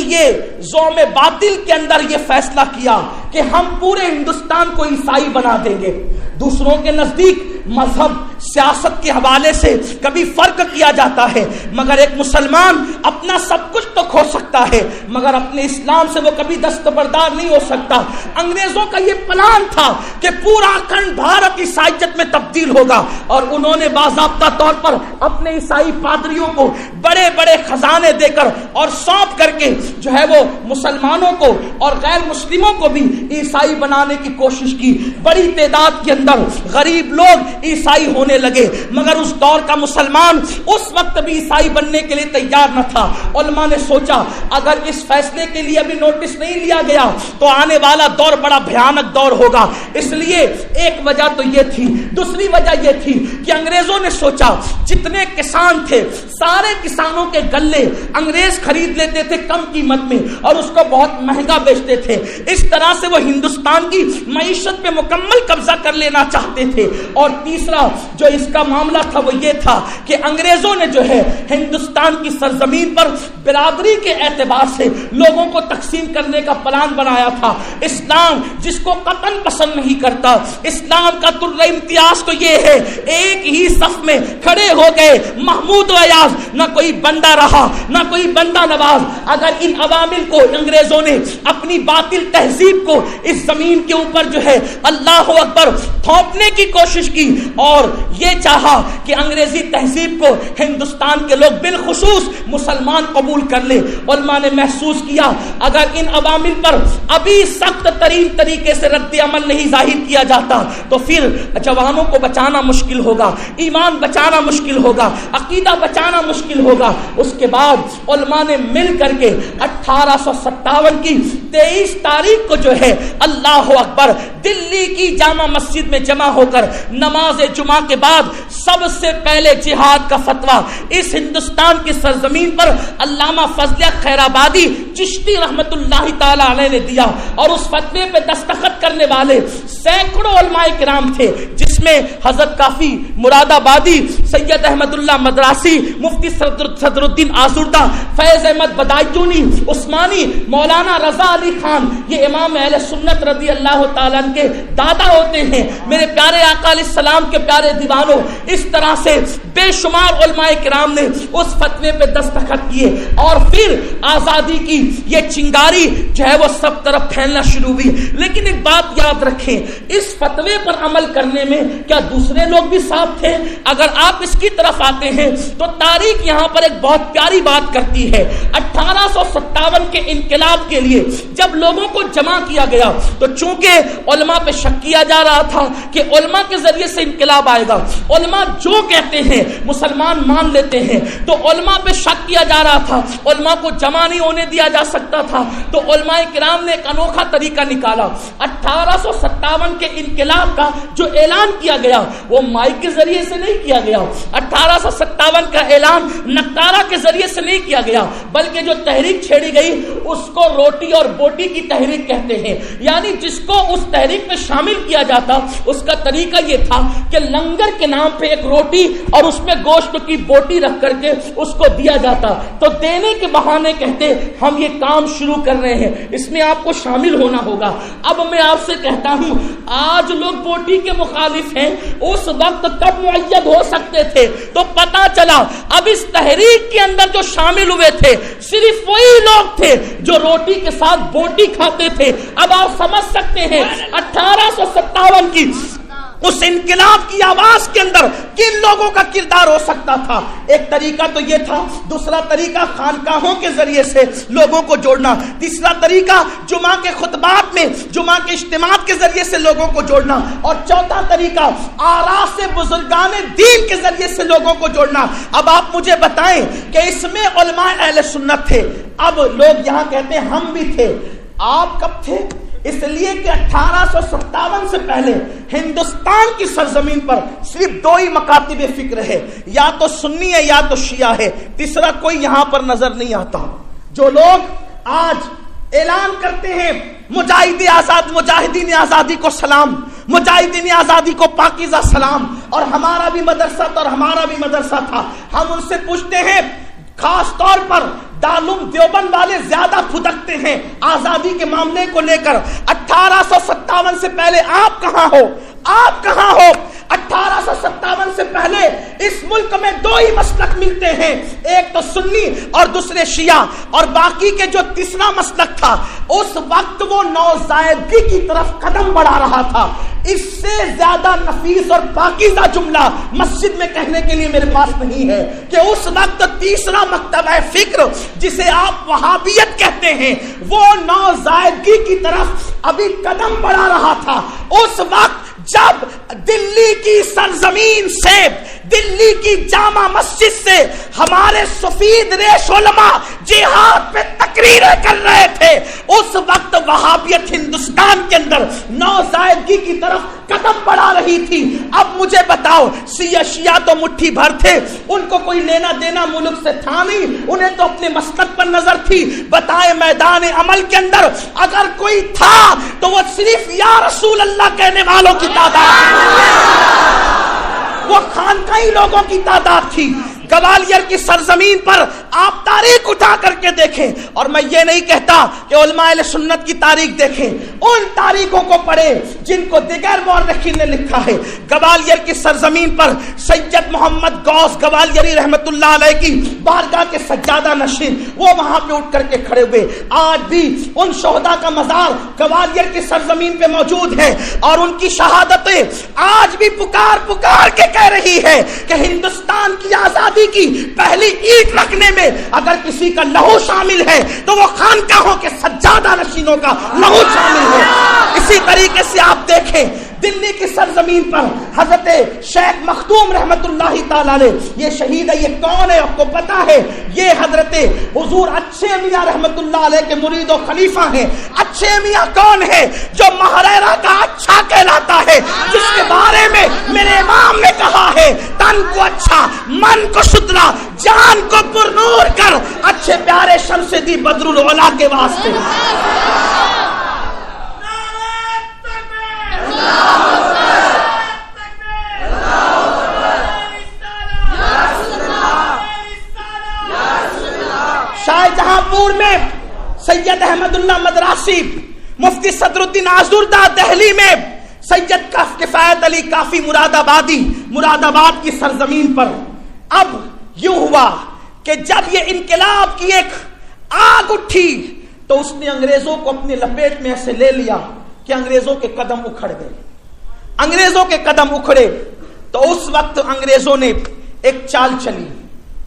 یہ زوم باطل کے اندر یہ فیصلہ کیا کہ ہم پورے ہندوستان کو عیسائی بنا دیں گے۔ دوسروں کے نزدیک مذہب سیاست کے حوالے سے کبھی فرق کیا جاتا ہے، مگر ایک مسلمان اپنا سب کچھ تو کھو سکتا ہے مگر اپنے اسلام سے وہ کبھی دستبردار نہیں ہو سکتا۔ انگریزوں کا یہ پلان تھا کہ پورا اکھنڈ بھارت عیسائیت میں تبدیل ہوگا، اور انہوں نے باضابطہ طور پر اپنے عیسائی پادریوں کو بڑے بڑے خزانے دے کر اور سونپ کر کے جو ہے وہ مسلمانوں کو اور غیر مسلموں کو بھی عیسائی بنانے کی کوشش کی۔ بڑی تعداد کے اندر غریب لوگ عیسائی ہونے لگے، مگر اس دور کا مسلمان اس وقت بھی عیسائی بننے کے لیے تیار نہ تھا۔ علماء نے سوچا اگر اس فیصلے کے لیے ابھی نوٹس نہیں لیا گیا تو آنے والا دور بڑا بھیانک دور ہوگا۔ اس لیے ایک وجہ تو یہ تھی، دوسری وجہ یہ تھی کہ انگریزوں نے سوچا جتنے کسان تھے سارے کسانوں کے گلے انگریز خرید لیتے تھے کم قیمت میں اور اس کو بہت مہنگا بیچتے تھے۔ اس طرح سے وہ ہندوستان کی معیشت پہ مکمل قبضہ کر لینا چاہتے تھے۔ اور تیسرا جو اس کا معاملہ تھا وہ یہ تھا کہ انگریزوں نے جو ہے ہندوستان کی سرزمین پر برادری کے اعتبار سے لوگوں کو تقسیم کرنے کا پلان بنایا تھا۔ اسلام جس کو قطعاً پسند نہیں کرتا، اسلام کا طرز امتیاز تو یہ ہے، ایک ہی صف میں کھڑے ہو گئے محمود و ایاز، نہ کوئی بندہ رہا نہ کوئی بندہ نواز۔ اگر ان عوامل کو انگریزوں نے اپنی باطل تہذیب کو اس زمین کے اوپر جو ہے اللہ اکبر تھوپنے کی کوشش کی اور یہ چاہا کہ انگریزی تہذیب کو ہندوستان کے لوگ بالخصوص مسلمان قبول کر لے، علماء نے محسوس کیا اگر ان عوامل پر ابھی سخت ترین طریقے سے رد عمل نہیں ظاہر کیا جاتا تو پھر جوانوں کو بچانا مشکل ہوگا، ایمان بچانا مشکل ہوگا، عقیدہ بچانا مشکل ہوگا۔ اس کے بعد علماء نے مل کر کے 1857 کی 23 تاریخ کو جو ہے اللہ اکبر دلی کی جامع مسجد میں جمع ہو کر نماز جمعہ کے بعد سب سے پہلے جہاد کا فتویٰ اس ہندوستان کی سرزمین پر علامہ فضل خیرآبادی چشتی رحمت اللہ تعالی علیہ نے دیا، اور اس فتوے پہ دستخط کرنے والے سینکڑوں علماء کرام تھے، جس میں حضرت کافی مراد آبادی، سید احمد اللہ مدراسی، مفتی صدر الدین آزردہ، فیض احمد بدایونی، عثمانی، مولانا رضا علی خان، یہ امام اہل سنت رضی اللہ تعالیٰ کے دادا ہوتے ہیں۔ میرے پیارے آقا علیہ السلام کے پیارے دیوانوں، اس طرح سے بے شمار علماء کرام نے اس فتوے پہ دستخط کیے، اور پھر آزادی کی یہ چنگاری جو ہے وہ سب طرف پھیلنا شروع ہوئی۔ لیکن ایک بات یاد رکھیں، اس فتوے پر عمل کرنے میں کیا دوسرے لوگ بھی ساتھ تھے؟ اگر آپ اس کی طرف آتے ہیں تو تاریخ یہاں پر ایک بہت پیاری بات کرتی ہے۔ 1857 کے انقلاب کے لیے جب لوگوں کو جمع کیا گیا تو چونکہ علماء پہ شک کیا جا رہا تھا کہ علماء کے ذریعے سے انقلاب آئے گا، علماء جو کہتے ہیں مسلمان مان لیتے ہیں، تو علماء پہ شک کیا جا رہا تھا، علماء کو جمع نہیں ہونے دیا جا سکتا تھا۔ تو علماء کرام نے ایک انوکھا طریقہ نکالا۔ 1857 کے انقلاب کا جو اعلان کیا گیا وہ مائک کے ذریعے سے نہیں کیا گیا، 1857 کا اعلان نقارہ کے ذریعے سے نہیں کیا گیا، بلکہ جو تحریک چھیڑی گئی اس کو روٹی اور بوٹی کی تحریک کہتے ہیں۔ یعنی جس کو اس تحریک میں شامل کیا جاتا اس کا طریقہ یہ تھا کہ لنگر کے نام پہ ایک روٹی اور اس میں گوشت کی بوٹی رکھ کر کے اس کو دیا جاتا، تو دینے کے بہانے کہتے ہم یہ کام شروع کر رہے ہیں، اس میں آپ کو شامل ہونا ہوگا۔ اب میں آپ سے کہتا ہوں، آج لوگ بوٹی کے مخالف ہیں، اس وقت کب معید ہو سکتے تھے؟ تو پتا چلا اب اس تحریک کے اندر جو شامل ہوئے تھے صرف وہی لوگ تھے جو روٹی کے ساتھ بوٹی کھاتے تھے۔ اب آپ سمجھ سکتے ہیں 1857 کی اس انقلاب کی آواز کے اندر کن لوگوں کا کردار ہو سکتا تھا۔ ایک طریقہ تو یہ تھا، دوسرا طریقہ خانقاہوں کے ذریعے سے لوگوں کو جوڑنا، تیسرا طریقہ جمعہ کے خطبات میں، جمعہ کے اجتماعات کے ذریعے سے لوگوں کو جوڑنا، اور چوتھا طریقہ آراء سے بزرگان دین کے ذریعے سے لوگوں کو جوڑنا۔ اب آپ مجھے بتائیں کہ اس میں علماء اہل سنت تھے، اب لوگ یہاں کہتے ہیں ہم بھی تھے، آپ کب تھے؟ اس لیے کہ 1857 سے پہلے ہندوستان کی سرزمین پر صرف دو ہی مکاتب فکر ہے، یا تو سنی ہے یا تو شیعہ ہے، تیسرا کوئی یہاں پر نظر نہیں آتا۔ جو لوگ آج اعلان کرتے ہیں مجاہدین آزادی کو سلام، مجاہدین آزادی کو پاکیزہ سلام، اور ہمارا بھی مدرسہ تھا اور ہمارا بھی مدرسہ تھا، ہم ان سے پوچھتے ہیں، خاص طور پر دارالعلوم دیوبند والے زیادہ پھدکتے ہیں آزادی کے معاملے کو لے کر۔ 1857 سے پہلے آپ کہاں ہو؟ آپ کہاں ہو؟ 1857 سے پہلے اس ملک میں دو ہی مسلک ملتے ہیں، ایک تو سنی اور دوسرے شیعہ، اور باقی کے جو تیسرا مسلک تھا اس وقت وہ نوزائیدگی کی طرف قدم بڑھا رہا تھا۔ اس سے زیادہ نفیس اور پاکیزہ جملہ مسجد میں کہنے کے لیے میرے پاس نہیں ہے کہ اس وقت تیسرا مکتبہ فکر جسے آپ وہابیت کہتے ہیں وہ نوزائیدگی کی طرف ابھی قدم بڑھا رہا تھا۔ اس وقت جب دلی کی سرزمین سے، دلی کی جامع مسجد سے ہمارے سفید ریش علماء جہاد پہ تقریریں کر رہے تھے، اس وقت وہابیت ہندوستان کے اندر نوزائیدگی کی طرف قدم بڑھا رہی تھی۔ اب مجھے بتاؤ، شیعہ تو مٹھی بھر تھے، ان کو کوئی لینا دینا ملک سے تھا نہیں، انہیں تو اپنے مسلک پر نظر تھی۔ بتائیں میدان عمل کے اندر اگر کوئی تھا تو وہ صرف یا رسول اللہ کہنے والوں کی تعداد، وہ خانقاہی لوگوں کی تعداد تھی۔ گوالیر کی سرزمین پر آپ تاریخ اٹھا کر کے دیکھیں، اور میں یہ نہیں کہتا کہ علماء اہل سنت کی تاریخ دیکھیں، ان تاریخوں کو پڑھیں جن کو دیگر مورخین نے لکھا ہے۔ گوالیر کی سرزمین پر سید محمد غوث گوالیری رحمت اللہ علیہ کی بارگاہ کے سجادہ نشین وہ وہاں پہ اٹھ کر کے کھڑے ہوئے۔ آج بھی ان شہداء کا مزار گوالیر کی سرزمین پہ موجود ہے، اور ان کی شہادتیں آج بھی پکار پکار کے کہہ رہی ہے کہ ہندوستان کی آزادی کی پہلی اینٹ رکھنے میں اگر کسی کا لہو شامل ہے تو وہ خانقاہوں کے سجادہ نشینوں کا لہو شامل ہے۔ اسی طریقے سے آپ دیکھیں دلی کی سرزمین پر حضرت شیخ مخدوم رحمت اللہ تعالی علیہ یہ شہید ہے. یہ کون ہے آپ کو پتا ہے؟ یہ حضرت حضور اچھے میاں رحمت اللہ علیہ کے مرید و خلیفہ ہیں. اچھے میاں کون ہے؟ جو مہریرہ کا اچھا کہلاتا ہے، جس کے بارے میں میرے امام نے کہا ہے تن کو اچھا، من کو ستھرا، جان کو پر نور کر، اچھے پیارے شمس دی بدر العلا کے واسطے. شاہ جہاں پور میں سید احمد اللہ مدراسی، مفتی صدر الدین آزردہ دہلی میں سید کفایت علی کافی مراد آبادی، مراد آباد کی سرزمین پر. اب یوں ہوا کہ جب یہ انقلاب کی ایک آگ اٹھی تو اس نے انگریزوں کو اپنی لپیٹ میں ایسے لے لیا کہ انگریزوں کے قدم اکھڑ گئے. انگریزوں کے قدم اکھڑے تو اس وقت انگریزوں نے ایک چال چلی.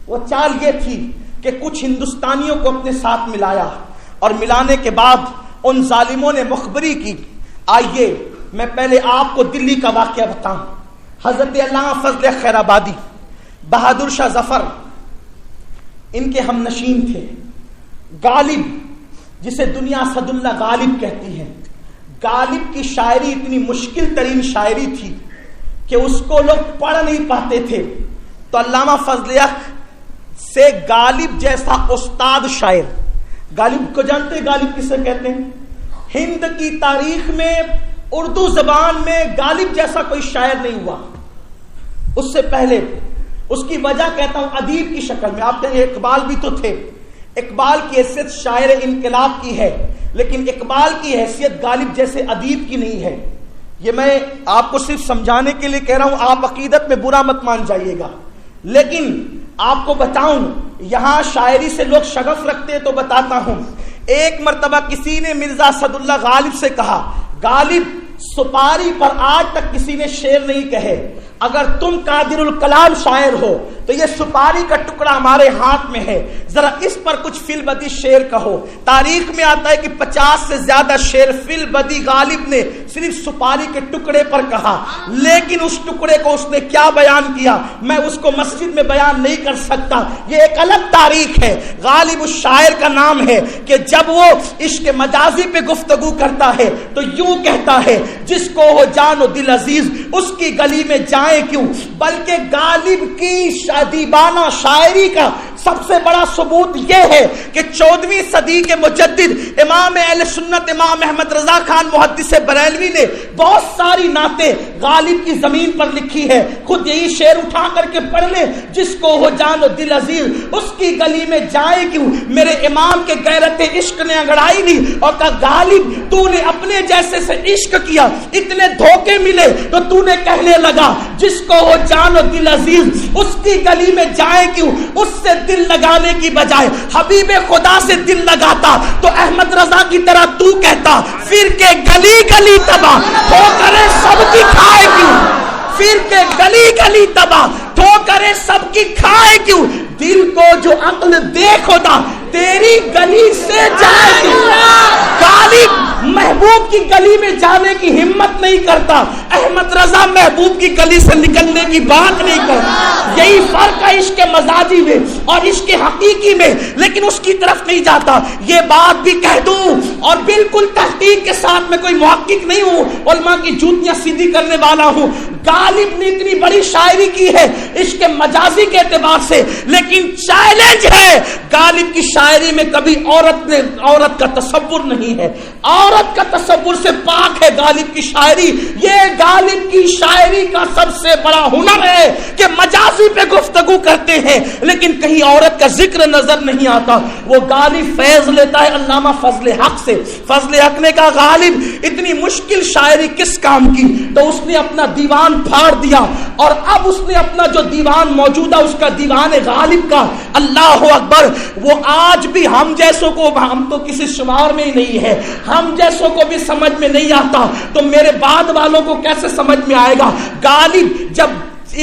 وہ چال یہ تھی کہ کچھ ہندوستانیوں کو اپنے ساتھ ملایا اور ملانے کے بعد ان ظالموں نے مخبری کی. آئیے میں پہلے آپ کو دلی کا واقعہ بتاؤں. حضرت علامہ فضل خیر آبادی، بہادر شاہ ظفر ان کے ہم نشین تھے. غالب، جسے دنیا اسد اللہ غالب کہتی ہے، غالب کی شاعری اتنی مشکل ترین شاعری تھی کہ اس کو لوگ پڑھ نہیں پاتے تھے. تو علامہ فضل سے غالب جیسا استاد شاعر، غالب کو جانتے ہیں غالب کسے کہتے ہیں؟ ہند کی تاریخ میں اردو زبان میں غالب جیسا کوئی شاعر نہیں ہوا. اس سے پہلے اس کی وجہ کہتا ہوں ادیب کی شکل میں. آپ کہیں اقبال بھی تو تھے. اقبال کی حیثیت شاعر انقلاب کی ہے، لیکن اقبال کی حیثیت غالب جیسے ادیب کی نہیں ہے. یہ میں آپ کو صرف سمجھانے کے لیے کہہ رہا ہوں، آپ عقیدت میں برا مت مان جائیے گا. لیکن آپ کو بتاؤں، یہاں شاعری سے لوگ شغف رکھتے ہیں تو بتاتا ہوں. ایک مرتبہ کسی نے مرزا اسد اللہ غالب سے کہا، غالب سپاری پر آج تک کسی نے شعر نہیں کہے، اگر تم قادر الکلام شاعر ہو تو یہ سپاری کا ٹکڑا ہمارے ہاتھ میں ہے، ذرا اس پر کچھ فی البدی شعر کہو. تاریخ میں آتا ہے کہ 50 سے زیادہ شعر فی البدی غالب نے صرف سپاری کے ٹکڑے پر کہا. لیکن اس ٹکڑے کو اس نے کیا بیان کیا میں اس کو مسجد میں بیان نہیں کر سکتا، یہ ایک الگ تاریخ ہے. غالب اس شاعر کا نام ہے کہ جب وہ عشق مجازی پہ گفتگو کرتا ہے تو یوں کہتا ہے، جس کو ہو جان و دل عزیز اس کی گلی میں جائیں کیوں. بلکہ غالب کی دیوانہ شاعری کا سب سے بڑا ثبوت یہ ہے کہ 14ویں صدی کے مجدد امام اہل سنت امام احمد رضا خان محدث بریلوی نے بہت ساری نعتیں غالب کی زمین پر لکھی ہے. خود یہی شعر اٹھا کر کے پڑھ لیں، جس کو ہو جان و دل عزیز اس کی گلی میں جائے کیوں. میرے امام کے غیرت عشق نے انگڑائی لی اور کہا، غالب تو نے اپنے جیسے سے عشق کیا، اتنے دھوکے ملے تو تو نے کہنے لگا جس کو ہو جان و دل عزیز اس کی گلی میں جائے کیوں. اس سے دل لگانے کی بجائے حبیب خدا سے دل لگاتا تو احمد رضا کی طرح تو کہتا، پھر کے گلی گلی تباہ ٹھوکریں سب کی کھائے کیوں. پھر کے گلی گلی تباہ ٹھوکریں سب کی کھائے کیوں. دل کو جو عقل دے خدا تیری گلی سے جائے کیوں. غالب محبوب کی گلی میں جانے کی ہمت نہیں کرتا، احمد رضا محبوب کی گلی سے نکلنے کی بات نہیں کرتا. یہی فرق ہے عشق مزاجی میں اور عشق حقیقی میں، لیکن اس کی طرف نہیں جاتا. یہ بات بھی کہہ دوں اور بالکل تحقیق کے ساتھ میں کوئی محقق نہیں ہوں، علماء کی جوتیاں سیدھی کرنے والا ہوں. غالب نے اتنی بڑی شاعری کی ہے عشق مجازی کے اعتبار سے، لیکن چیلنج ہے غالب کی شاعری میں کبھی عورت کا تصور نہیں ہے. عورت کا تصور سے پاک ہے غالب کی شاعری. یہ غالب کی شاعری کا سب سے بڑا ہنر ہے کہ مجازی پہ گفتگو کرتے ہیں لیکن کہیں عورت کا ذکر نظر نہیں آتا. وہ غالب فیض لیتا ہے علامہ فضل حق سے. فضل حق نے کہا، غالب اتنی مشکل شاعری کس کام کی؟ تو اس نے اپنا دیوان پھاڑ دیا اور اب اس نے اپنا جو دیوان موجودہ اس کا دیوان غالب کا، اللہ اکبر، وہ آج بھی ہم جیسوں کو، ہم تو کسی شمار میں ہی نہیں ہے، ہم جیسوں کو بھی سمجھ میں نہیں آتا تو میرے بعد والوں کو کیسے سمجھ میں آئے گا. غالب جب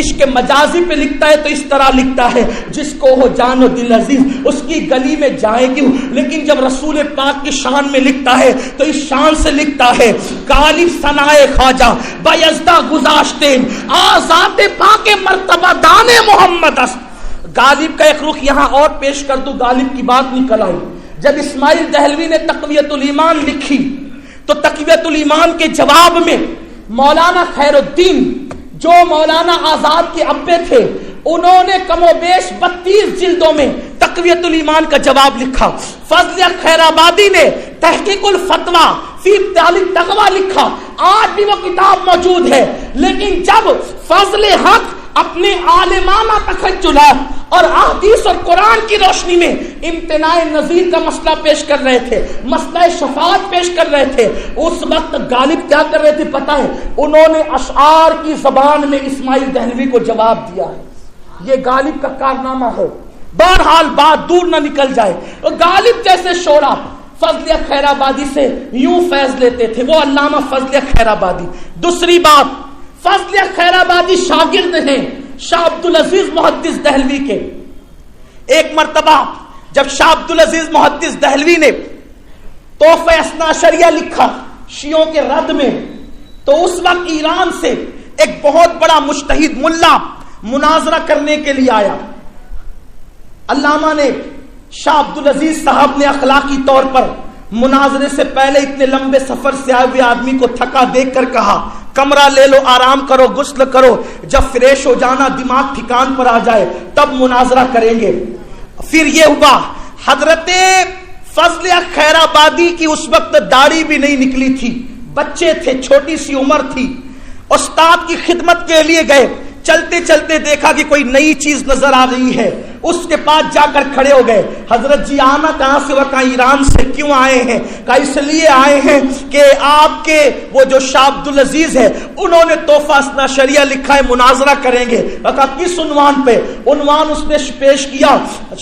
عشق مجازی پہ لکھتا ہے تو اس طرح لکھتا ہے جس کو ہو جان و دل عزیز اس کی گلی میں جائے کیوں، لیکن جب رسول پاک کی شان میں لکھتا ہے تو اس شان سے لکھتا ہے غالب ثنائے خواجہ بایزدہ گذاشتے آزاد پاک مرتبہ دان محمد است۔ غالب کا ایک رخ یہاں اور پیش کر دوں، غالب کی بات نکل آئی۔ جب اسماعیل دہلوی نے تقویت الایمان لکھی تو تقویت الایمان کے جواب میں مولانا خیر الدین جو مولانا آزاد کے ابے تھے انہوں نے کم و بیش 32 جلدوں میں تقویت الایمان کا جواب لکھا۔ فضل خیر آبادی نے تحقیق الفتویٰ فی ابطال التقویٰ لکھا، آج بھی وہ کتاب موجود ہے، لیکن جب فضل حق اپنے عالمانہ تخیلات اور احادیث اور قرآن کی روشنی میں امتناع نظیر کا مسئلہ پیش کر رہے تھے، مسئلہ شفاعت پیش کر رہے تھے، اس وقت غالب کیا کر رہے تھے پتہ ہے؟ انہوں نے اشعار کی زبان میں اسماعیل دہلوی کو جواب دیا ہے۔ یہ غالب کا کارنامہ ہے۔ بہرحال بات دور نہ نکل جائے، غالب جیسے شعراء فضل خیر آبادی سے یوں فیض لیتے تھے، وہ علامہ فضل خیر آبادی۔ دوسری بات، فضل خیر آبادی شاگرد ہیں شاہ عبدالعزیز محدث دہلوی کے۔ ایک مرتبہ جب شاہ عبدالعزیز محدث دہلوی نے تحفہ اثنا عشریہ لکھا شیعوں کے رد میں، تو اس وقت ایران سے ایک بہت بڑا مجتہد ملا مناظرہ کرنے کے لیے آیا۔ علامہ نے شاہ عبدالعزیز صاحب نے اخلاقی طور پر مناظرے سے پہلے اتنے لمبے سفر سے آئے ہوئے آدمی کو تھکا دیکھ کر کہا کمرہ لے لو، آرام کرو، غسل کرو، جب فریش ہو جانا، دماغ ٹھکان پر آ جائے تب مناظرہ کریں گے۔ پھر یہ ہوا، حضرت فضل خیر آبادی کی اس وقت داڑھی بھی نہیں نکلی تھی، بچے تھے، چھوٹی سی عمر تھی، استاد کی خدمت کے لیے گئے، چلتے چلتے دیکھا کہ کوئی نئی چیز نظر آ رہی ہے، اس کے پاس جا کر کھڑے ہو گئے۔ حضرت جی آنا کہاں سے؟ وہ کہا ایران سے۔ کیوں آئے ہیں؟ کہا اس لیے آئے ہیں کہ آپ کے وہ جو شاہ عبدالعزیز ہے انہوں نے تحفہ اثنا عشریہ لکھا ہے، مناظرہ کریں گے۔ کہا کس عنوان پہ؟ عنوان اس نے پیش کیا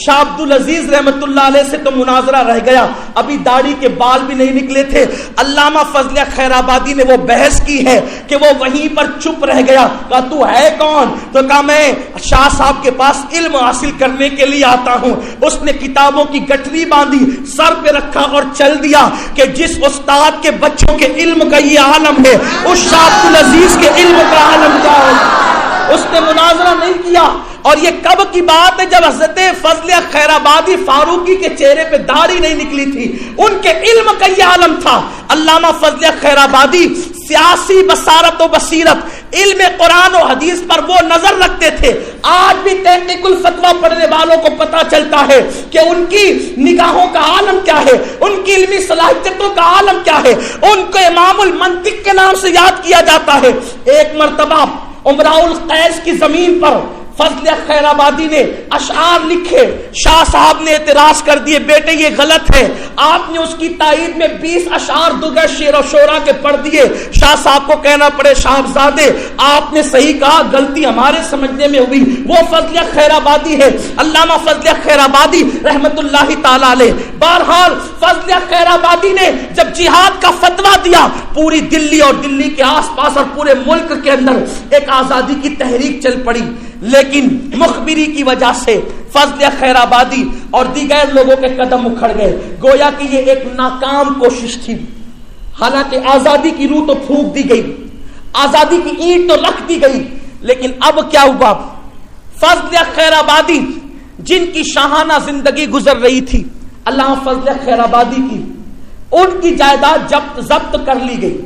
شاہ عبدالعزیز رحمت اللہ علیہ سے تو مناظرہ رہ گیا، ابھی داڑھی کے بال بھی نہیں نکلے تھے۔ علامہ فضل خیر آبادی نے وہ بحث کی ہے کہ وہ وہیں پر چپ رہ گیا۔ کہا تو ہے کون؟ تو کہا میں شاہ صاحب کے پاس علم حاصل کرنے کے لیے آتا ہوں۔ اس نے کتابوں کی گٹھری باندھی، سر پہ رکھا اور چل دیا کہ جس استاد کے بچوں کے علم کا یہ عالم ہے اس شاہ عبدالعزیز کے علم کا عالم کیا ہے؟ اس نے مناظرہ نہیں کیا۔ اور یہ کب کی بات ہے؟ جب حضرت فضل خیر آبادی فاروقی کے چہرے پہ داڑھی نہیں نکلی تھی، ان کے علم کا یہ عالم تھا۔ علامہ فضل خیر آبادی سیاسی بصارت و بصیرت، علم قرآن و حدیث پر وہ نظر رکھتے تھے۔ آج بھی تحقیق الفتویٰ پڑھنے والوں کو پتا چلتا ہے کہ ان کی نگاہوں کا عالم کیا ہے، ان کی علمی صلاحیتوں کا عالم کیا ہے، ان کو امام المنطق کے نام سے یاد کیا جاتا ہے۔ ایک مرتبہ امراء القیس کی زمین پر فضل خیر آبادی نے اشعار لکھے، شاہ صاحب نے اعتراض کر دیے بیٹے یہ غلط ہے، آپ نے اس کی تائید میں 20 اشعار دیگر شعر و شعرا کے پڑھ دیے۔ شاہ صاحب کو کہنا پڑے صاحبزادے آپ نے صحیح کہا، غلطی ہمارے سمجھنے میں ہوئی۔ وہ فضل خیر آبادی ہے، علامہ فضل خیر آبادی رحمت اللہ تعالی علیہ۔ بہرحال فضل خیر آبادی نے جب جہاد کا فتویٰ دیا، پوری دلی اور دلی کے آس پاس اور پورے ملک کے اندر ایک آزادی کی تحریک چل پڑی، لیکن مخبری کی وجہ سے فضل خیر آبادی اور دیگر لوگوں کے قدم اکھڑ گئے، گویا کہ یہ ایک ناکام کوشش تھی۔ حالانکہ آزادی کی روح تو پھونک دی گئی، آزادی کی اینٹ تو رکھ دی گئی، لیکن اب کیا ہوا؟ فضل خیر آبادی جن کی شاہانہ زندگی گزر رہی تھی، علامہ فضل خیر آبادی کی، ان کی جائیداد ضبط کر لی گئی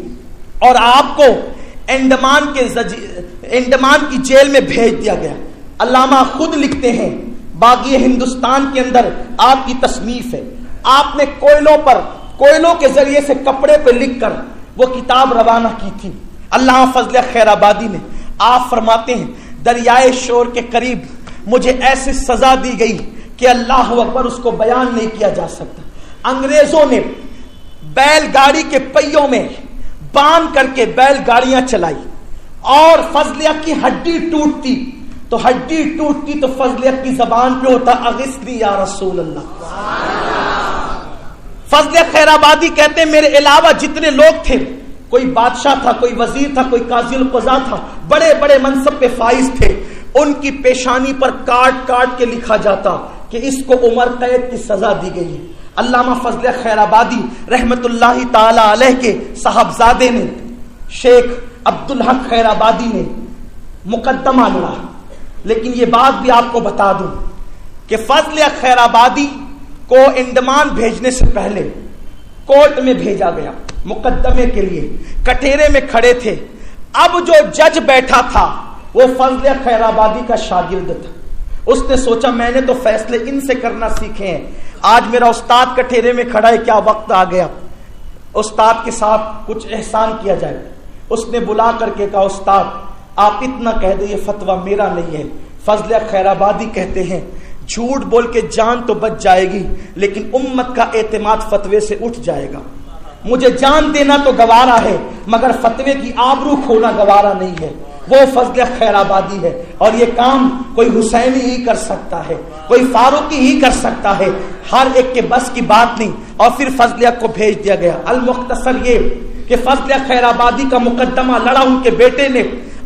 اور آپ کو انڈمان کی جیل میں بھیج دیا گیا۔ علامہ خود لکھتے ہیں، باغی ہندوستان کے اندر آپ کی تصنیف ہے، آپ نے کوئلوں کے ذریعے سے کپڑے پہ لکھ کر وہ کتاب روانہ کی تھی۔ علامہ فضل خیر آبادی نے، آپ فرماتے ہیں دریائے شور کے قریب مجھے ایسی سزا دی گئی کہ اللہ اکبر اس کو بیان نہیں کیا جا سکتا۔ انگریزوں نے بیل گاڑی کے پہیوں میں باندھ کر کے بیل گاڑیاں چلائی اور فضلیہ کی ہڈی ٹوٹتی تو فضلیہ کی زبان پہ ہوتا اغثنی یا رسول اللہ۔ فضل خیر آبادی کہتے ہیں میرے علاوہ جتنے لوگ تھے، کوئی بادشاہ تھا، کوئی وزیر تھا، کوئی قاضی القضاء تھا، بڑے بڑے منصب پہ فائز تھے، ان کی پیشانی پر کاٹ کاٹ کے لکھا جاتا کہ اس کو عمر قید کی سزا دی گئی ہے۔ علامہ فضل خیر آبادی رحمت اللہ تعالی علیہ کے صاحبزادے نے، شیخ عبدالحق خیر آبادی نے مقدمہ لڑا۔ لیکن یہ بات بھی آپ کو بتا دوں کہ فضل خیر آبادی کو انڈمان بھیجنے سے پہلے کورٹ میں بھیجا گیا مقدمے کے لیے، کٹہرے میں کھڑے تھے۔ اب جو جج بیٹھا تھا وہ فضل خیر آبادی کا شاگرد تھا۔ اس نے سوچا میں نے تو فیصلے ان سے کرنا سیکھے ہیں، آج میرا استاد کٹہرے میں کھڑا ہے، کیا وقت آ گیا استاد کے ساتھ کچھ احسان کیا جائے۔ اس نے بلا کر کے کہا استاد آپ اتنا کہہ دیں یہ فتویٰ میرا نہیں ہے۔ فضل خیر آبادی کہتے ہیں جھوٹ بول کے جان تو بچ جائے گی لیکن امت کا اعتماد فتوے سے اٹھ جائے گا۔ مجھے جان دینا تو گوارا ہے مگر فتوے کی آبرو کھونا گوارا نہیں ہے۔ وہ فضل خیر آبادی ہے اور یہ کام کوئی حسینی ہی کر سکتا ہے، کوئی فاروقی ہی کر سکتا ہے، ہر ایک کے بس کی بات نہیں۔ اور پھر فضل کو بھیج دیا گیا۔ المختصر یہ کہ فضل خیر آبادی کا مقدمہ لڑا، ان کے بیٹے نے،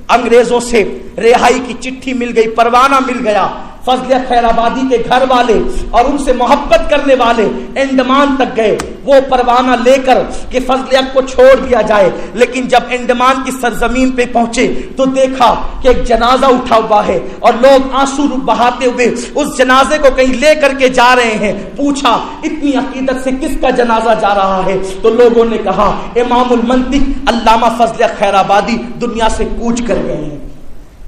انگریزوں سے رہائی کی چٹھی مل گئی، پروانہ مل گیا۔ فضل خیر آبادی کے گھر والے اور ان سے محبت کرنے والے انڈمان تک گئے وہ پروانہ لے کر کہ فضل کو چھوڑ دیا جائے۔ لیکن جب انڈمان کی سرزمین پہ پہنچے تو دیکھا کہ ایک جنازہ اٹھا ہوا ہے اور لوگ آنسو بہاتے ہوئے اس جنازے کو کہیں لے کر کے جا رہے ہیں۔ پوچھا اتنی عقیدت سے کس کا جنازہ جا رہا ہے؟ تو لوگوں نے کہا امام المنطق علامہ فضل خیر آبادی دنیا سے کوچ کر گئے ہیں۔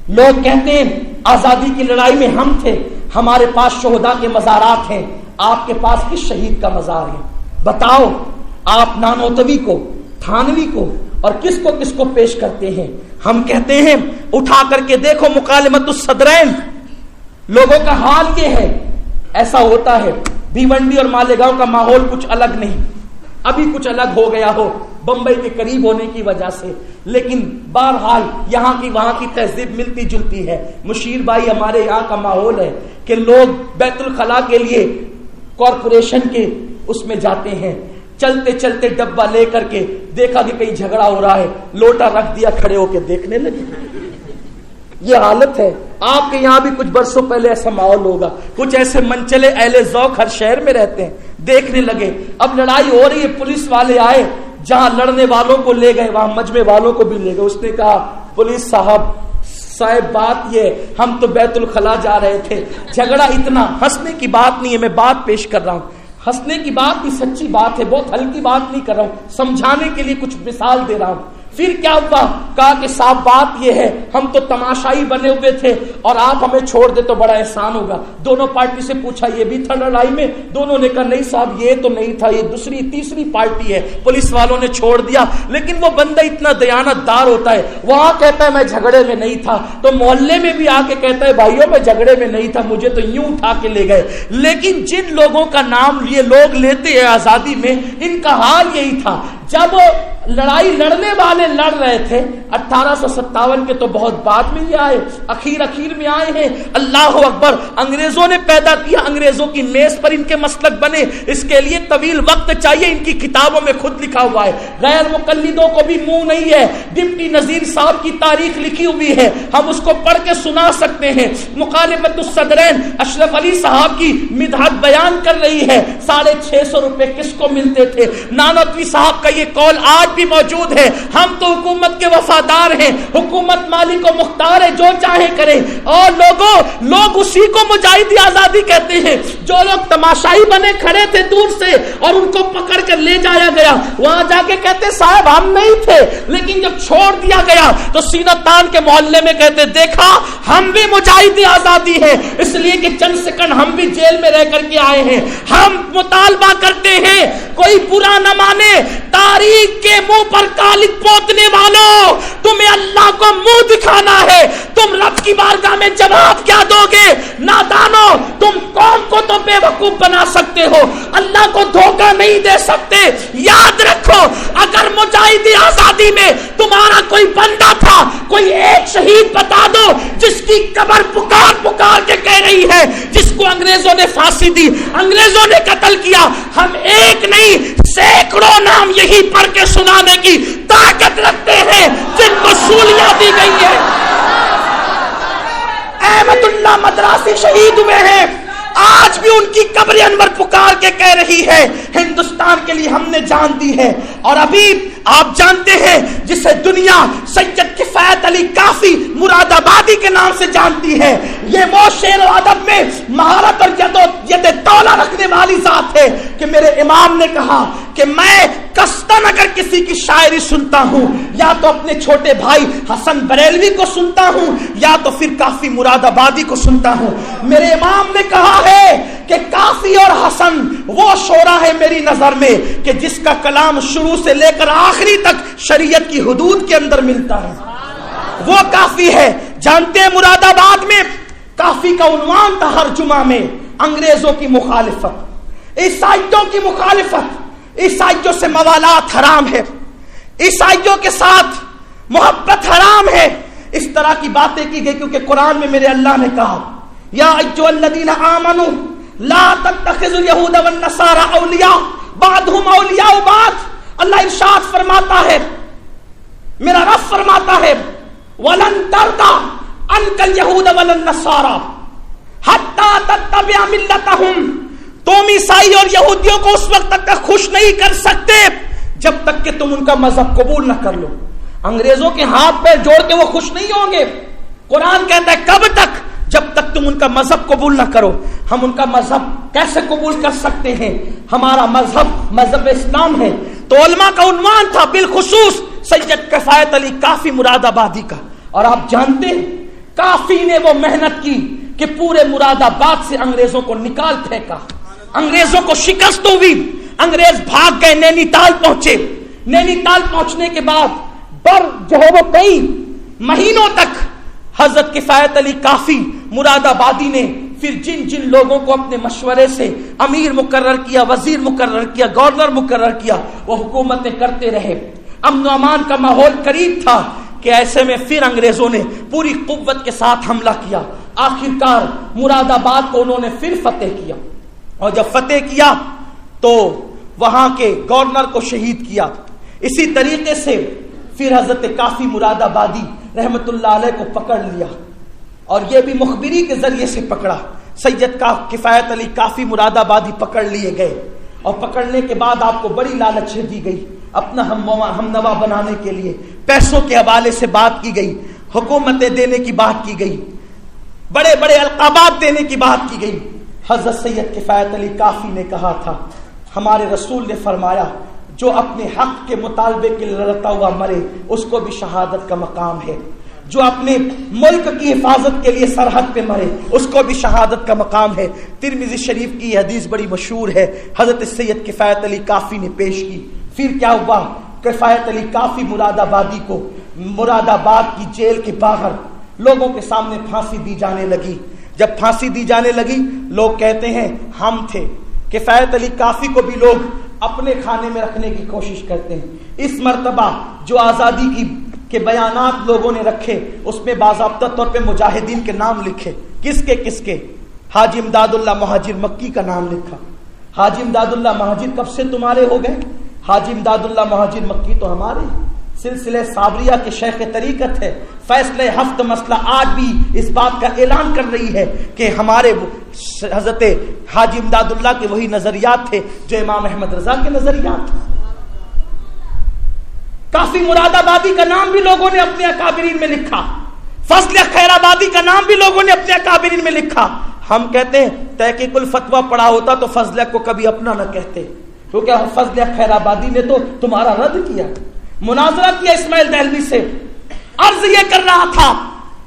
لوگ کہتے ہیں آزادی کی لڑائی میں ہم تھے، ہمارے پاس شہداء کے مزارات ہیں، آپ کے پاس کس شہید کا مزار ہے؟ بتاؤ آپ نانوتوی کو، تھانوی کو اور کس کو پیش کرتے ہیں؟ ہم کہتے ہیں اٹھا کر کے دیکھو مکالمت الصدرین، لوگوں کا حال یہ ہے۔ ایسا ہوتا ہے بھیونڈی اور مالیگاؤں کا ماحول کچھ الگ نہیں، ابھی کچھ الگ ہو گیا ہو بمبئی کے قریب ہونے کی وجہ سے، لیکن بہرحال یہاں کی وہاں کی تہذیب ملتی جلتی ہے۔ مشیر بھائی ہمارے یہاں کا ماحول ہے کہ لوگ بیت الخلاء کے لیے کارپوریشن کے اس میں جاتے ہیں، چلتے چلتے ڈبہ لے کر کے دیکھا کہ کہیں جھگڑا ہو رہا ہے، لوٹا رکھ دیا، کھڑے ہو کے دیکھنے لگے۔ یہ حالت ہے۔ آپ کے یہاں بھی کچھ برسوں پہلے ایسا ماحول ہوگا، کچھ ایسے منچلے اہل ذوق ہر شہر میں رہتے ہیں، دیکھنے لگے۔ اب لڑائی ہو رہی ہے، پولیس والے آئے، جہاں لڑنے والوں کو لے گئے وہاں مجمع والوں کو بھی لے گئے۔ اس نے کہا پولیس صاحب بات یہ ہم تو بیت الخلاء جا رہے تھے، جھگڑا اتنا ہنسنے کی بات نہیں ہے، میں بات پیش کر رہا ہوں، ہنسنے کی بات بھی سچی بات ہے، بہت ہلکی بات نہیں کر رہا ہوں، سمجھانے کے لیے کچھ مثال دے رہا ہوں۔ پھر کیا ہوا؟ کہا کہ صاحب بات یہ ہے ہم تو تماشائی بنے ہوئے تھے اور آپ ہمیں چھوڑ دے تو بڑا احسان ہوگا۔ دونوں پارٹی سے پوچھا یہ بھی تھا لڑائی میں؟ دونوں نے کہا نہیں صاحب یہ تو نہیں تھا، یہ دوسری تیسری پارٹی ہے۔ پولیس والوں نے چھوڑ دیا، لیکن وہ بندہ اتنا دیانت دار ہوتا ہے، وہاں کہتا ہے میں جھگڑے میں نہیں تھا، تو محلے میں بھی آ کے کہتا ہے بھائیوں میں جھگڑے میں نہیں تھا، مجھے تو یوں اٹھا کے لے گئے۔ لیکن جن لوگوں کا نام یہ لوگ لیتے ہیں آزادی میں، ان کا حال یہی تھا۔ جب لڑائی لڑنے والے لڑ رہے تھے 1857 کے تو بہت بعد میں یہ آئے، اخیر میں آئے ہیں۔ اللہ اکبر، انگریزوں نے پیدا کیا، انگریزوں کی میز پر ان کے مسلک بنے، اس کے لیے طویل وقت چاہیے، ان کی کتابوں میں خود لکھا ہوا ہے۔ غیر مقلدوں کو بھی منہ نہیں ہے، ڈپٹی نذیر صاحب کی تاریخ لکھی ہوئی ہے، ہم اس کو پڑھ کے سنا سکتے ہیں۔ مکالمت الصدرین اشرف علی صاحب کی مدحت بیان کر رہی ہے، 650 روپے کس کو ملتے تھے۔ نانوتوی صاحب کا یہ قول آج بھی موجود ہے، ہم تو حکومت کے وفادار ہیں، حکومت مالک و مختار ہے، جو چاہے کرے۔ اور لوگ اسی کو مجاہد آزادی کہتے ہیں۔ جو لوگ تماشائی بنے کھڑے تھے دور سے اور ان کو پکڑ کر لے جایا گیا، وہاں جا کے کہتے صاحب ہم نہیں تھے، لیکن جب چھوڑ دیا گیا تو سینہ تان کے محلے میں کہتے دیکھا ہم بھی مجاہد آزادی ہیں، اس لیے کہ چند سیکنڈ ہم بھی جیل میں رہ کر کے آئے ہیں۔ ہم مطالبہ کرتے ہیں کوئی برا نہ مانے، تاریخ کے منہ پر کالک پوتنے والوں، تمہیں اللہ کو منہ دکھانا ہے، تم رب کی بارگاہ میں جواب کیا دو گے؟ نادانو، تم قوم کو تو بے وقوف بنا سکتے ہو، اللہ کو دھوکہ نہیں دے سکتے۔ یاد رکھو اگر مجاہد آزادی میں تمہارا کوئی بندہ تھا، کوئی ایک شہید بتا دو جس کی قبر پکار کے کہہ رہی ہے جس کو انگریزوں نے پھانسی دی، انگریزوں نے قتل کیا، ہم ایک نہیں سینکڑوں نام یہی پڑھ کے سنانے کی طاقت رکھتے ہیں جن کو سولیاں دی گئی ہیں. احمد اللہ مدراسی شہید ہوئے ہیں, آج بھی ان کی قبر انور پکار کے کہہ رہی ہے ہندوستان کے لیے ہم نے جان دی ہے. اور ابھی آپ جانتے ہیں جسے دنیا سید کفایت علی کافی مراد آبادی کے نام سے جانتی ہے, یہ وہ شعر و ادب میں مہارت اور ید تولا رکھنے والی ذات ہے کہ میرے امام نے کہا کہ میں قصداً اگر کسی کی شاعری سنتا ہوں یا تو اپنے چھوٹے بھائی حسن بریلوی کو سنتا ہوں یا تو پھر کافی مراد آبادی کو سنتا ہوں. میرے امام نے کہا ہے کہ کافی اور حسن وہ شعرا ہے میری نظر میں کہ جس کا کلام شروع سے لے کر آخری تک شریعت کی حدود کے اندر ملتا ہے, وہ کافی ہے. جانتے ہیں مراد آباد میں کافی کا عنوان تھا ہر جمعہ میں انگریزوں کی مخالفت, عیسائیوں کی مخالفت. عیسائیوں سے موالات حرام ہے, عیسائیوں کے ساتھ محبت حرام ہے. اس طرح کی باتیں کی گئی کیونکہ قرآن میں میرے اللہ نے کہا یا ایھا الذین آمنوا لا تتخذوا اليہود والنصارى اولیاء بعضهم اولیاء بعض. اللہ ارشاد فرماتا ہے, میرا رب فرماتا ہے ولن ترضى عنک اليہود ولا النصارى حتی تتبع ملتهم. تم عیسائی اور یہودیوں کو اس وقت تک خوش نہیں کر سکتے جب تک کہ تم ان کا مذہب قبول نہ کر لو. انگریزوں کے ہاتھ پہ جوڑ کے وہ خوش نہیں ہوں گے. قرآن کہتا ہے کب تک؟ جب تک تم ان کا مذہب قبول نہ کرو. ہم ان کا مذہب کیسے قبول کر سکتے ہیں؟ ہمارا مذہب اسلام ہے. تو علماء کا عنوان تھا بالخصوص سید کفایت علی کافی مراد آبادی کا. اور آپ جانتے ہیں کافی نے وہ محنت کی کہ پورے مراد آباد سے انگریزوں کو نکال پھینکا, انگریزوں کو شکست ہوئی, انگریز بھاگ گئے, نینی تال پہنچے. نینی تال پہنچنے کے بعد جو ہے وہ کئی مہینوں تک حضرت کفایت علی کافی مراد آبادی نے پھر جن جن لوگوں کو اپنے مشورے سے امیر مقرر کیا, وزیر مقرر کیا, گورنر مقرر کیا, وہ حکومتیں کرتے رہے. امن و امان کا ماحول قریب تھا کہ ایسے میں پھر انگریزوں نے پوری قوت کے ساتھ حملہ کیا. آخرکار مراد آباد کو انہوں نے پھر فتح کیا, اور جب فتح کیا تو وہاں کے گورنر کو شہید کیا. اسی طریقے سے پھر حضرت کافی مراد آبادی رحمت اللہ علیہ کو پکڑ لیا, اور یہ بھی مخبری کے ذریعے سے پکڑا. سید کفایت علی کافی مراد آبادی پکڑ لیے گئے, اور پکڑنے کے بعد آپ کو بڑی لالچ دی گئی اپنا ہم نوا بنانے کے لیے. پیسوں کے حوالے سے بات کی گئی, حکومتیں دینے کی بات کی گئی, بڑے بڑے القابات دینے کی بات کی گئی. حضرت سید کفایت علی کافی نے کہا تھا, ہمارے رسول نے فرمایا جو اپنے حق کے مطالبے کے لیے لڑتا ہوا مرے اس کو بھی شہادت کا مقام ہے, جو اپنے ملک کی حفاظت کے لیے سرحد پہ مرے اس کو بھی شہادت کا مقام ہے. ترمذی شریف کی یہ حدیث بڑی مشہور ہے, حضرت سید کفایت علی کافی نے پیش کی. پھر کیا ہوا, کفایت علی کافی مراد آبادی کو مراد آباد کی جیل کے باہر لوگوں کے سامنے پھانسی دی جانے لگی. جب پھانسی دی جانے لگی لوگ کہتے ہیں ہم تھے. کفایت علی کافی کو بھی لوگ اپنے کھانے میں رکھنے کی کوشش کرتے ہیں. اس مرتبہ جو آزادی کے بیانات لوگوں نے رکھے اس میں باضابطہ طور پہ مجاہدین کے نام لکھے. کس کے؟ حاجی امداد اللہ مہاجر مکی کا نام لکھا. حاجی امداد اللہ مہاجر کب سے تمہارے ہو گئے؟ حاجی امداد اللہ مہاجر مکی تو ہمارے سلسلہ صابریہ کے شیخ طریقت ہے. فیصلہ ہفت مسئلہ آج بھی اس بات کا اعلان کر رہی ہے کہ ہمارے حضرت حاجی امداد اللہ کے وہی نظریات تھے جو امام احمد رضا کے نظریات تھے. کافی مراد آبادی کا نام بھی لوگوں نے اپنے اکابرین میں لکھا, فضل خیر آبادی کا نام بھی لوگوں نے اپنے اکابرین میں لکھا. ہم کہتے ہیں تحقیق الفتویٰ پڑھا ہوتا تو فضل کو کبھی اپنا نہ کہتے, کیونکہ فضل خیر آبادی نے تو تمہارا رد کیا, مناظرہ کیا اسماعیل دہلوی سے. عرض یہ کر رہا تھا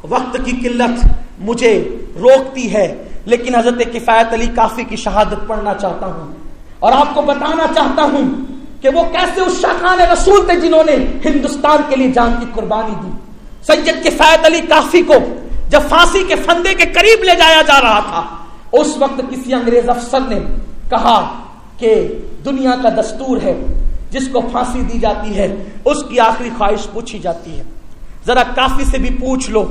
وقت کی قلت مجھے روکتی ہے, لیکن حضرت کفایت علی کافی کی شہادت پڑھنا چاہتا ہوں اور آپ کو بتانا چاہتا ہوں کہ وہ کیسے اس شاہان رسول تھے جنہوں نے ہندوستان کے لیے جان کی قربانی دی. سید کفایت علی کافی کو جب پھانسی کے پھندے کے قریب لے جایا جا رہا تھا اس وقت کسی انگریز افسر نے کہا کہ دنیا کا دستور ہے جس کو پھانسی دی جاتی ہے اس کی آخری خواہش پوچھی جاتی ہے. ذرا کافی سے بھی پوچھ لو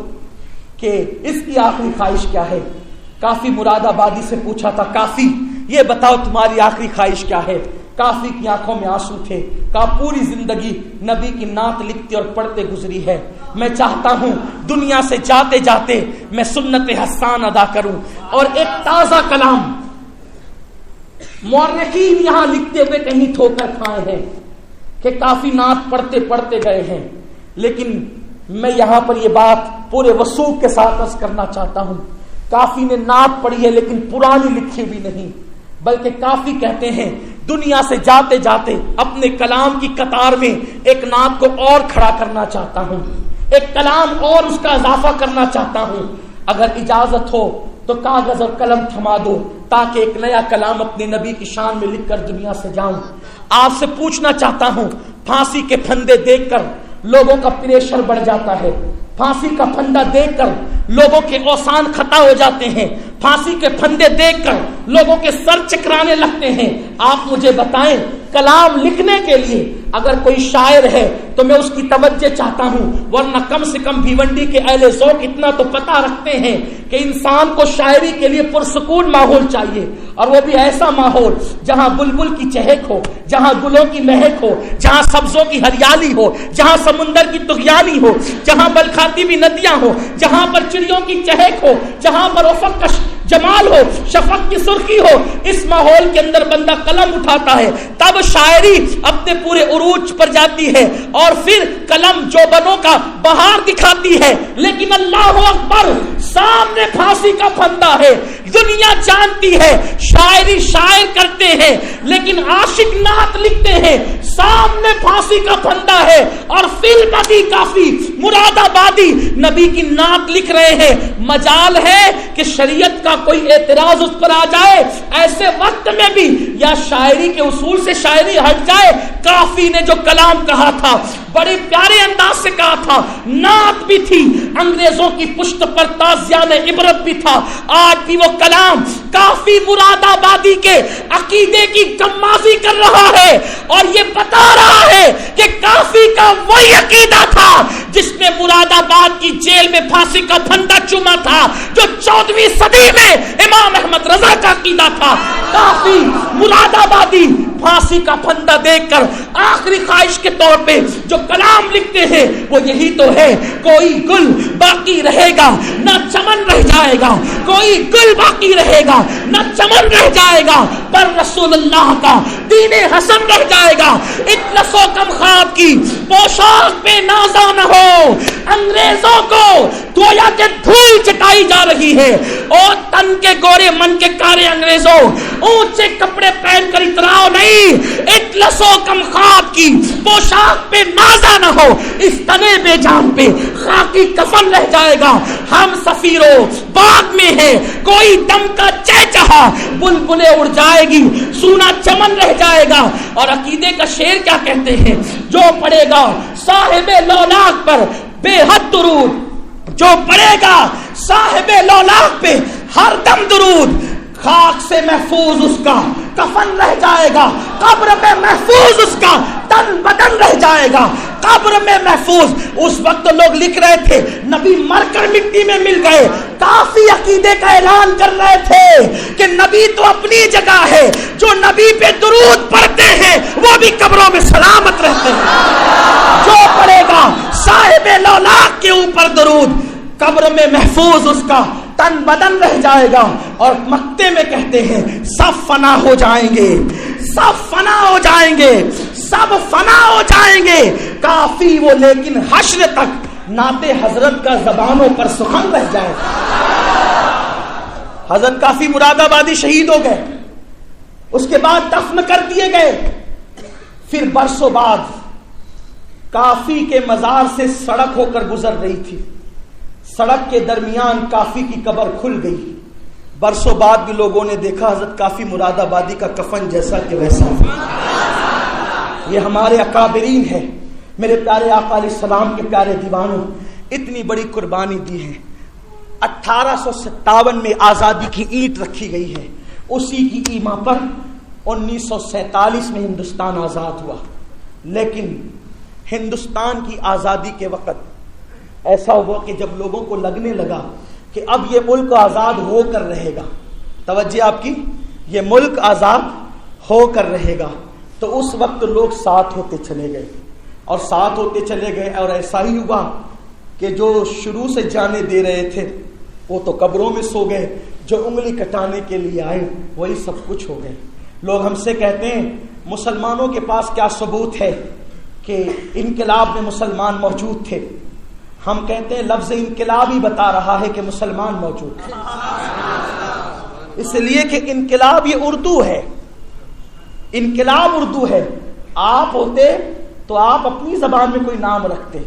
کہ اس کی آخری خواہش کیا ہے. کافی مراد آبادی سے پوچھا تھا, کافی یہ بتاؤ تمہاری آخری خواہش کیا ہے؟ کافی کی آنکھوں میں آنسو تھے، کہا پوری زندگی نبی کی نعت لکھتے اور پڑھتے گزری ہے، میں چاہتا ہوں دنیا سے جاتے جاتے میں سنت حسان ادا کروں۔ اور ایک تازہ کلام مورخین یہاں لکھتے ہوئے کہیں ٹھوکر کھائے ہیں کہ کافی نعت پڑھتے پڑھتے گئے ہیں، لیکن میں یہاں پر یہ بات پورے وثوق کے ساتھ عرض کرنا چاہتا ہوں، کافی نے نعت پڑھی ہے لیکن پرانی لکھی ہوئی نہیں، بلکہ کافی کہتے ہیں دنیا سے جاتے جاتے اپنے کلام کی قطار میں ایک نعت کو اور کھڑا کرنا چاہتا ہوں، ایک کلام اور اس کا اضافہ کرنا چاہتا ہوں، اگر اجازت ہو تو کاغذ اور قلم تھما دو تاکہ ایک نیا کلام اپنے نبی کی شان میں لکھ کر دنیا سے جاؤں۔ آپ سے پوچھنا چاہتا ہوں، پھانسی کے پھندے دیکھ کر لوگوں کا پریشر بڑھ جاتا ہے، پھانسی کا پھندا دیکھ کر لوگوں کے اوسان خطا ہو جاتے ہیں، پھانسی کے پھندے دیکھ کر لوگوں کے سر چکرانے لگتے ہیں، آپ مجھے بتائیں کلام لکھنے کے لیے اگر کوئی شاعر ہے تو میں اس کی توجہ چاہتا ہوں، ورنہ کم سے کم بھیونڈی کے اہل ذوق اتنا تو پتہ رکھتے ہیں کہ انسان کو شاعری کے لیے پرسکون ماحول چاہیے، اور وہ بھی ایسا ماحول جہاں بلبل کی چہک ہو، جہاں گلوں کی مہک ہو، جہاں سبزوں کی ہریالی ہو، جہاں سمندر کی طغیانی ہو، جہاں بلکھاتی ہوئی ندیاں ہو، جہاں پر چڑیوں کی چہک ہو، جہاں پر افق کا جمال ہو، شفق کی سرخی ہو۔ اس ماحول کے اندر بندہ قلم اٹھاتا ہے، تب شاعری اپنے پورے عروج پر جاتی ہے، اور پھر قلم جوبنوں کا بہار دکھاتی ہے، لیکن اللہ اکبر سامنے پھانسی کا پھندا ہے، دنیا جانتی ہے شاعری شاعر کرتے ہیں لیکن عاشق نعت لکھتے ہیں، سامنے پھانسی کا پھندا ہے اور فلم ادی کافی مراد آبادی نبی کی نعت لکھ رہے ہیں۔ مجال ہے کہ شریعت کا کوئی اعتراض اس پر آ جائے، ایسے وقت میں بھی یا شاعری کے اصول سے شاعری ہٹ جائے۔ کافی نے جو کلام کہا تھا بڑے پیارے انداز سے کہا تھا، نعت بھی تھی، انگریزوں کی پشت پر تازیان عبرت بھی تھا، آج بھی وہ کلام کافی مراد آبادی کے عقیدے کی غمازی کر رہا ہے اور یہ بتا رہا ہے کہ کافی کا وہی عقیدہ تھا جس نے مراد آباد کی جیل میں پھانسی کا پھندا چوما تھا، جو 14ویں صدی میں امام احمد رضا کا عقیدہ تھا۔ کافی مراد آبادی پھانسی کا پھندا دیکھ کر آخری خواہش کے طور پہ جو کلام لکھتے ہیں وہ یہی تو ہے، کوئی گل باقی رہے گا نہ چمن رہ جائے گا، کوئی گل باقی رہے گا نہ چمن رہ جائے گا، پر رسول اللہ کا دین حسن رہ جائے گا۔ اطلس و کم خواب کی پوشاک پہ نازا نہ ہو، انگریزوں کو گویا کہ دھول چٹائی جا رہی ہے، اور تن کے گورے من کے کارے انگریزوں اونچے کپڑے پہن کر اتراؤ نہیں، اطلس و کم خواب کی پوشاک پہ نازا نہ ہو، اس تنے بے جان پہ خاکی کفن رہ جائے گا۔ ہم سفیروں باغ میں ہے، کوئی دم کا چہچہا، بلبلیں اڑ جائے گی، سونا چمن رہ جائے گا۔ اور عقیدے کا شعر کیا کہتے ہیں، جو پڑے گا صاحب لولاک پر بے حد درود، جو پڑے گا صاحب لولاک پہ ہر دم درود، خاک سے محفوظ اس کا کفن رہ جائے گا، قبر میں محفوظ اس کا تن بدن رہ جائے گا، قبر میں محفوظ۔ اس وقت لوگ لکھ رہے تھے نبی مر کر مٹی میں مل گئے، کافی عقیدے کا اعلان کر رہے تھے کہ نبی تو اپنی جگہ ہے، جو نبی پہ درود پڑھتے ہیں وہ بھی قبروں میں سلامت رہتے ہیں۔ جو پڑھے گا صاحب لولاک کے اوپر درود، قبر میں محفوظ اس کا تن بدن رہ جائے گا۔ اور مکتے میں کہتے ہیں سب فنا ہو جائیں گے، سب فنا ہو جائیں گے، سب فنا ہو جائیں گے، کافی وہ لیکن حشر تک نعت حضرت کا زبانوں پر سخن رہ جائے گا۔ حضرت کافی مراد آبادی شہید ہو گئے، اس کے بعد دفن کر دیے گئے، پھر برسوں بعد کافی کے مزار سے سڑک ہو کر گزر رہی تھی، سڑک کے درمیان کافی کی قبر کھل گئی، برسوں بعد بھی لوگوں نے دیکھا حضرت کافی مراد آبادی کا کفن جیسا کہ ویسا۔ یہ ہمارے اکابرین ہے، میرے پیارے آقا علیہ السلام کے پیارے دیوانوں، اتنی بڑی قربانی دی ہے۔ 1857 میں آزادی کی اینٹ رکھی گئی ہے، اسی کی ایما پر 1947 میں ہندوستان آزاد ہوا، لیکن ہندوستان کی آزادی کے وقت ایسا ہوا کہ جب لوگوں کو لگنے لگا کہ اب یہ ملک آزاد ہو کر رہے گا، توجہ آپ کی، یہ ملک آزاد ہو کر رہے گا، تو اس وقت لوگ ساتھ ہوتے چلے گئے اور ساتھ ہوتے چلے گئے، اور ایسا ہی ہوا کہ جو شروع سے جانے دے رہے تھے وہ تو قبروں میں سو گئے، جو انگلی کٹانے کے لیے آئے وہی سب کچھ ہو گئے۔ لوگ ہم سے کہتے ہیں مسلمانوں کے پاس کیا ثبوت ہے کہ انقلاب میں مسلمان موجود تھے؟ ہم کہتے ہیں لفظ انقلاب ہی بتا رہا ہے کہ مسلمان موجود تھے، اس لیے کہ انقلاب یہ اردو ہے، انقلاب اردو ہے۔ آپ ہوتے تو آپ اپنی زبان میں کوئی نام رکھتے،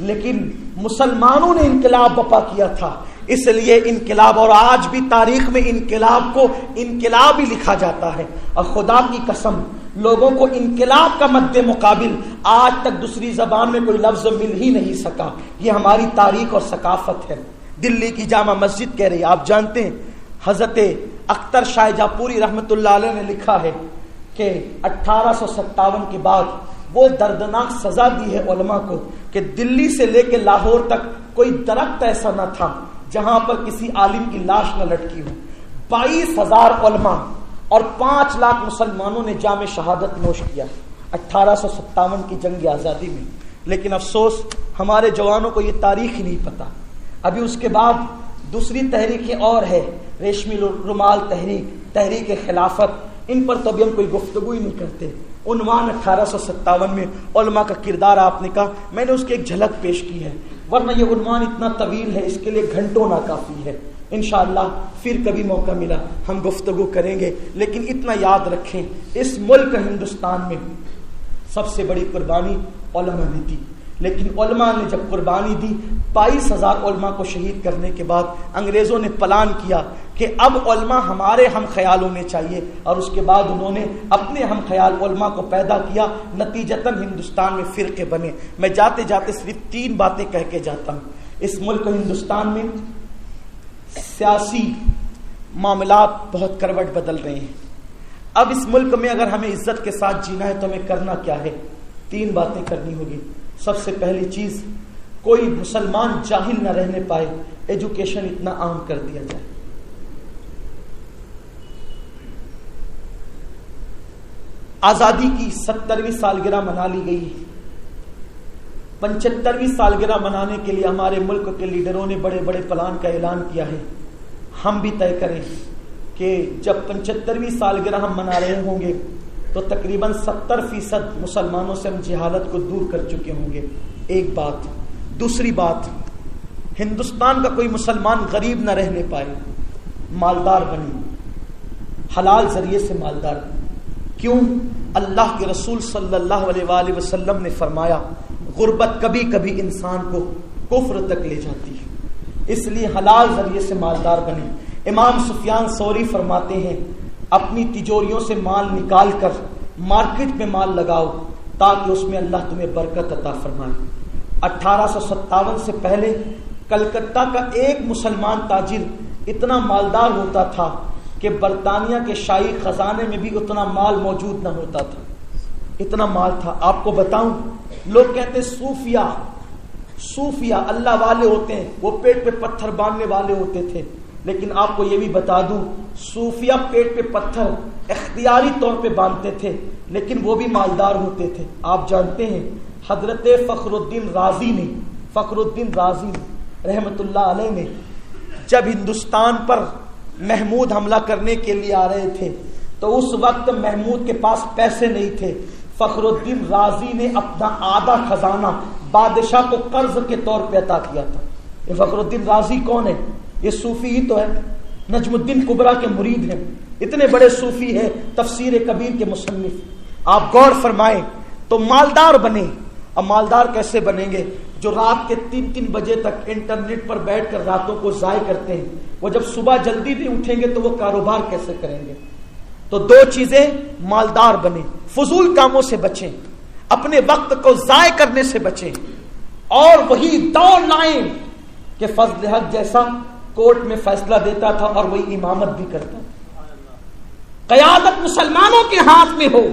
لیکن مسلمانوں نے انقلاب برپا کیا تھا، اس لیے انقلاب، اور آج بھی تاریخ میں انقلاب کو انقلاب ہی لکھا جاتا ہے۔ اور خدا کی قسم لوگوں کو انقلاب کا مد مقابل آج تک دوسری زبان میں کوئی لفظ مل ہی نہیں سکا۔ یہ ہماری تاریخ اور ثقافت ہے۔ دلی کی جامع مسجد کہہ رہی ہے، آپ جانتے ہیں حضرت اختر شاہ جہاں پوری رحمت اللہ علیہ نے لکھا ہے کہ 1857 کے بعد وہ دردناک سزا دی ہے علماء کو کہ دلی سے لے کے لاہور تک کوئی درخت ایسا نہ تھا جہاں پر کسی عالم کی لاش نہ لٹکی ہو۔ 22,000 علماء اور 5 لاکھ مسلمانوں نے جام شہادت نوش کیا 1857 کی جنگ آزادی میں۔ لیکن افسوس ہمارے جوانوں کو یہ تاریخ ہی نہیں پتا۔ ابھی اس کے بعد دوسری تحریکیں اور ہے، ریشمی رومال تحریک، تحریک خلافت، ان پر تو ابھی ہم کوئی گفتگو ہی نہیں کرتے۔ عنوان 1857 میں علماء کا کردار آپ نے کہا، میں نے اس کی ایک جھلک پیش کی ہے، ورنہ یہ عنوان اتنا طویل ہے، اس کے لیے گھنٹوں ناکافی ہے۔ انشاءاللہ پھر کبھی موقع ملا ہم گفتگو کریں گے، لیکن اتنا یاد رکھیں اس ملک ہندوستان میں سب سے بڑی قربانی علماء نے دی، لیکن علماء نے جب قربانی دی 22,000 علماء کو شہید کرنے کے بعد انگریزوں نے پلان کیا کہ اب علماء ہمارے ہم خیال ہونے چاہیے، اور اس کے بعد انہوں نے اپنے ہم خیال علماء کو پیدا کیا، نتیجتاً ہندوستان میں فرقے بنے۔ میں جاتے جاتے صرف 3 باتیں کہہ کے جاتا ہوں۔ اس ملک ہندوستان میں سیاسی معاملات بہت کروٹ بدل رہے ہیں۔ اب اس ملک میں اگر ہمیں عزت کے ساتھ جینا ہے تو ہمیں کرنا کیا ہے؟ 3 باتیں کرنی ہوگی۔ سب سے پہلی چیز، کوئی مسلمان جاہل نہ رہنے پائے، ایجوکیشن اتنا عام کر دیا جائے۔ آزادی کی 70ویں سالگرہ منا لی گئی، 75ویں سالگرہ منانے کے لیے ہمارے ملک کے لیڈروں نے بڑے بڑے پلان کا اعلان کیا ہے۔ ہم بھی طے کریں کہ جب 75ویں سالگرہ ہم منا رہے ہوں گے تو تقریباً 70% مسلمانوں سے ہم جہالت کو دور کر چکے ہوں گے۔ ایک بات۔ دوسری بات، ہندوستان کا کوئی مسلمان غریب نہ رہنے پائے، مالدار بنے، حلال ذریعے سے مالدار بنے۔ کیوں؟ اللہ کے رسول صلی اللہ علیہ وآلہ وسلم نے فرمایا غربت کبھی کبھی انسان کو کفر تک لے جاتی ہے، اس لیے حلال ذریعے سے مالدار بنے۔ امام سفیان ثوری فرماتے ہیں اپنی تجوریوں سے مال نکال کر مارکیٹ میں مال لگاؤ تاکہ اس میں اللہ تمہیں برکت عطا فرمائے۔ 1857 سے پہلے کلکتہ کا ایک مسلمان تاجر اتنا مالدار ہوتا تھا کہ برطانیہ کے شاہی خزانے میں بھی اتنا مال موجود نہ ہوتا تھا، اتنا مال تھا۔ آپ کو بتاؤں، لوگ کہتے ہیں صوفیہ اللہ والے ہوتے ہیں، وہ پیٹ پہ پتھر باندھنے والے ہوتے تھے، لیکن آپ کو یہ بھی بتا دوں صوفیہ پیٹ پہ پتھر اختیاری طور پہ باندھتے تھے، لیکن وہ بھی مالدار ہوتے تھے۔ آپ جانتے ہیں حضرت فخر الدین رازی رحمت اللہ علیہ نے جب ہندوستان پر محمود حملہ کرنے کے لیے آ رہے تھے تو اس وقت محمود کے پاس پیسے نہیں تھے، فخر الدین رازی نے اپنا آدھا خزانہ بادشاہ کو قرض کے طور پہ عطا کیا تھا۔ یہ فخر الدین رازی کون ہے؟ یہ صوفی ہی تو ہے، نجم الدین کبریٰ کے مرید ہیں، اتنے بڑے صوفی ہیں، تفسیر کبیر کے مصنف۔ آپ غور فرمائیں تو مالدار بنے۔ اب مالدار کیسے بنیں گے؟ جو رات کے 3 بجے تک انٹرنیٹ پر بیٹھ کر راتوں کو ضائع کرتے ہیں، وہ جب صبح جلدی نہیں اٹھیں گے تو وہ کاروبار کیسے کریں گے؟ تو 2 چیزیں، مالدار بنے، فضول کاموں سے بچیں، اپنے وقت کو ضائع کرنے سے بچیں، اور وہی دوڑ لائیں کہ فضل حق جیسا کورٹ میں فیصلہ دیتا تھا اور وہی امامت بھی کرتا تھا۔ قیادت مسلمانوں کے ہاتھ میں ہو،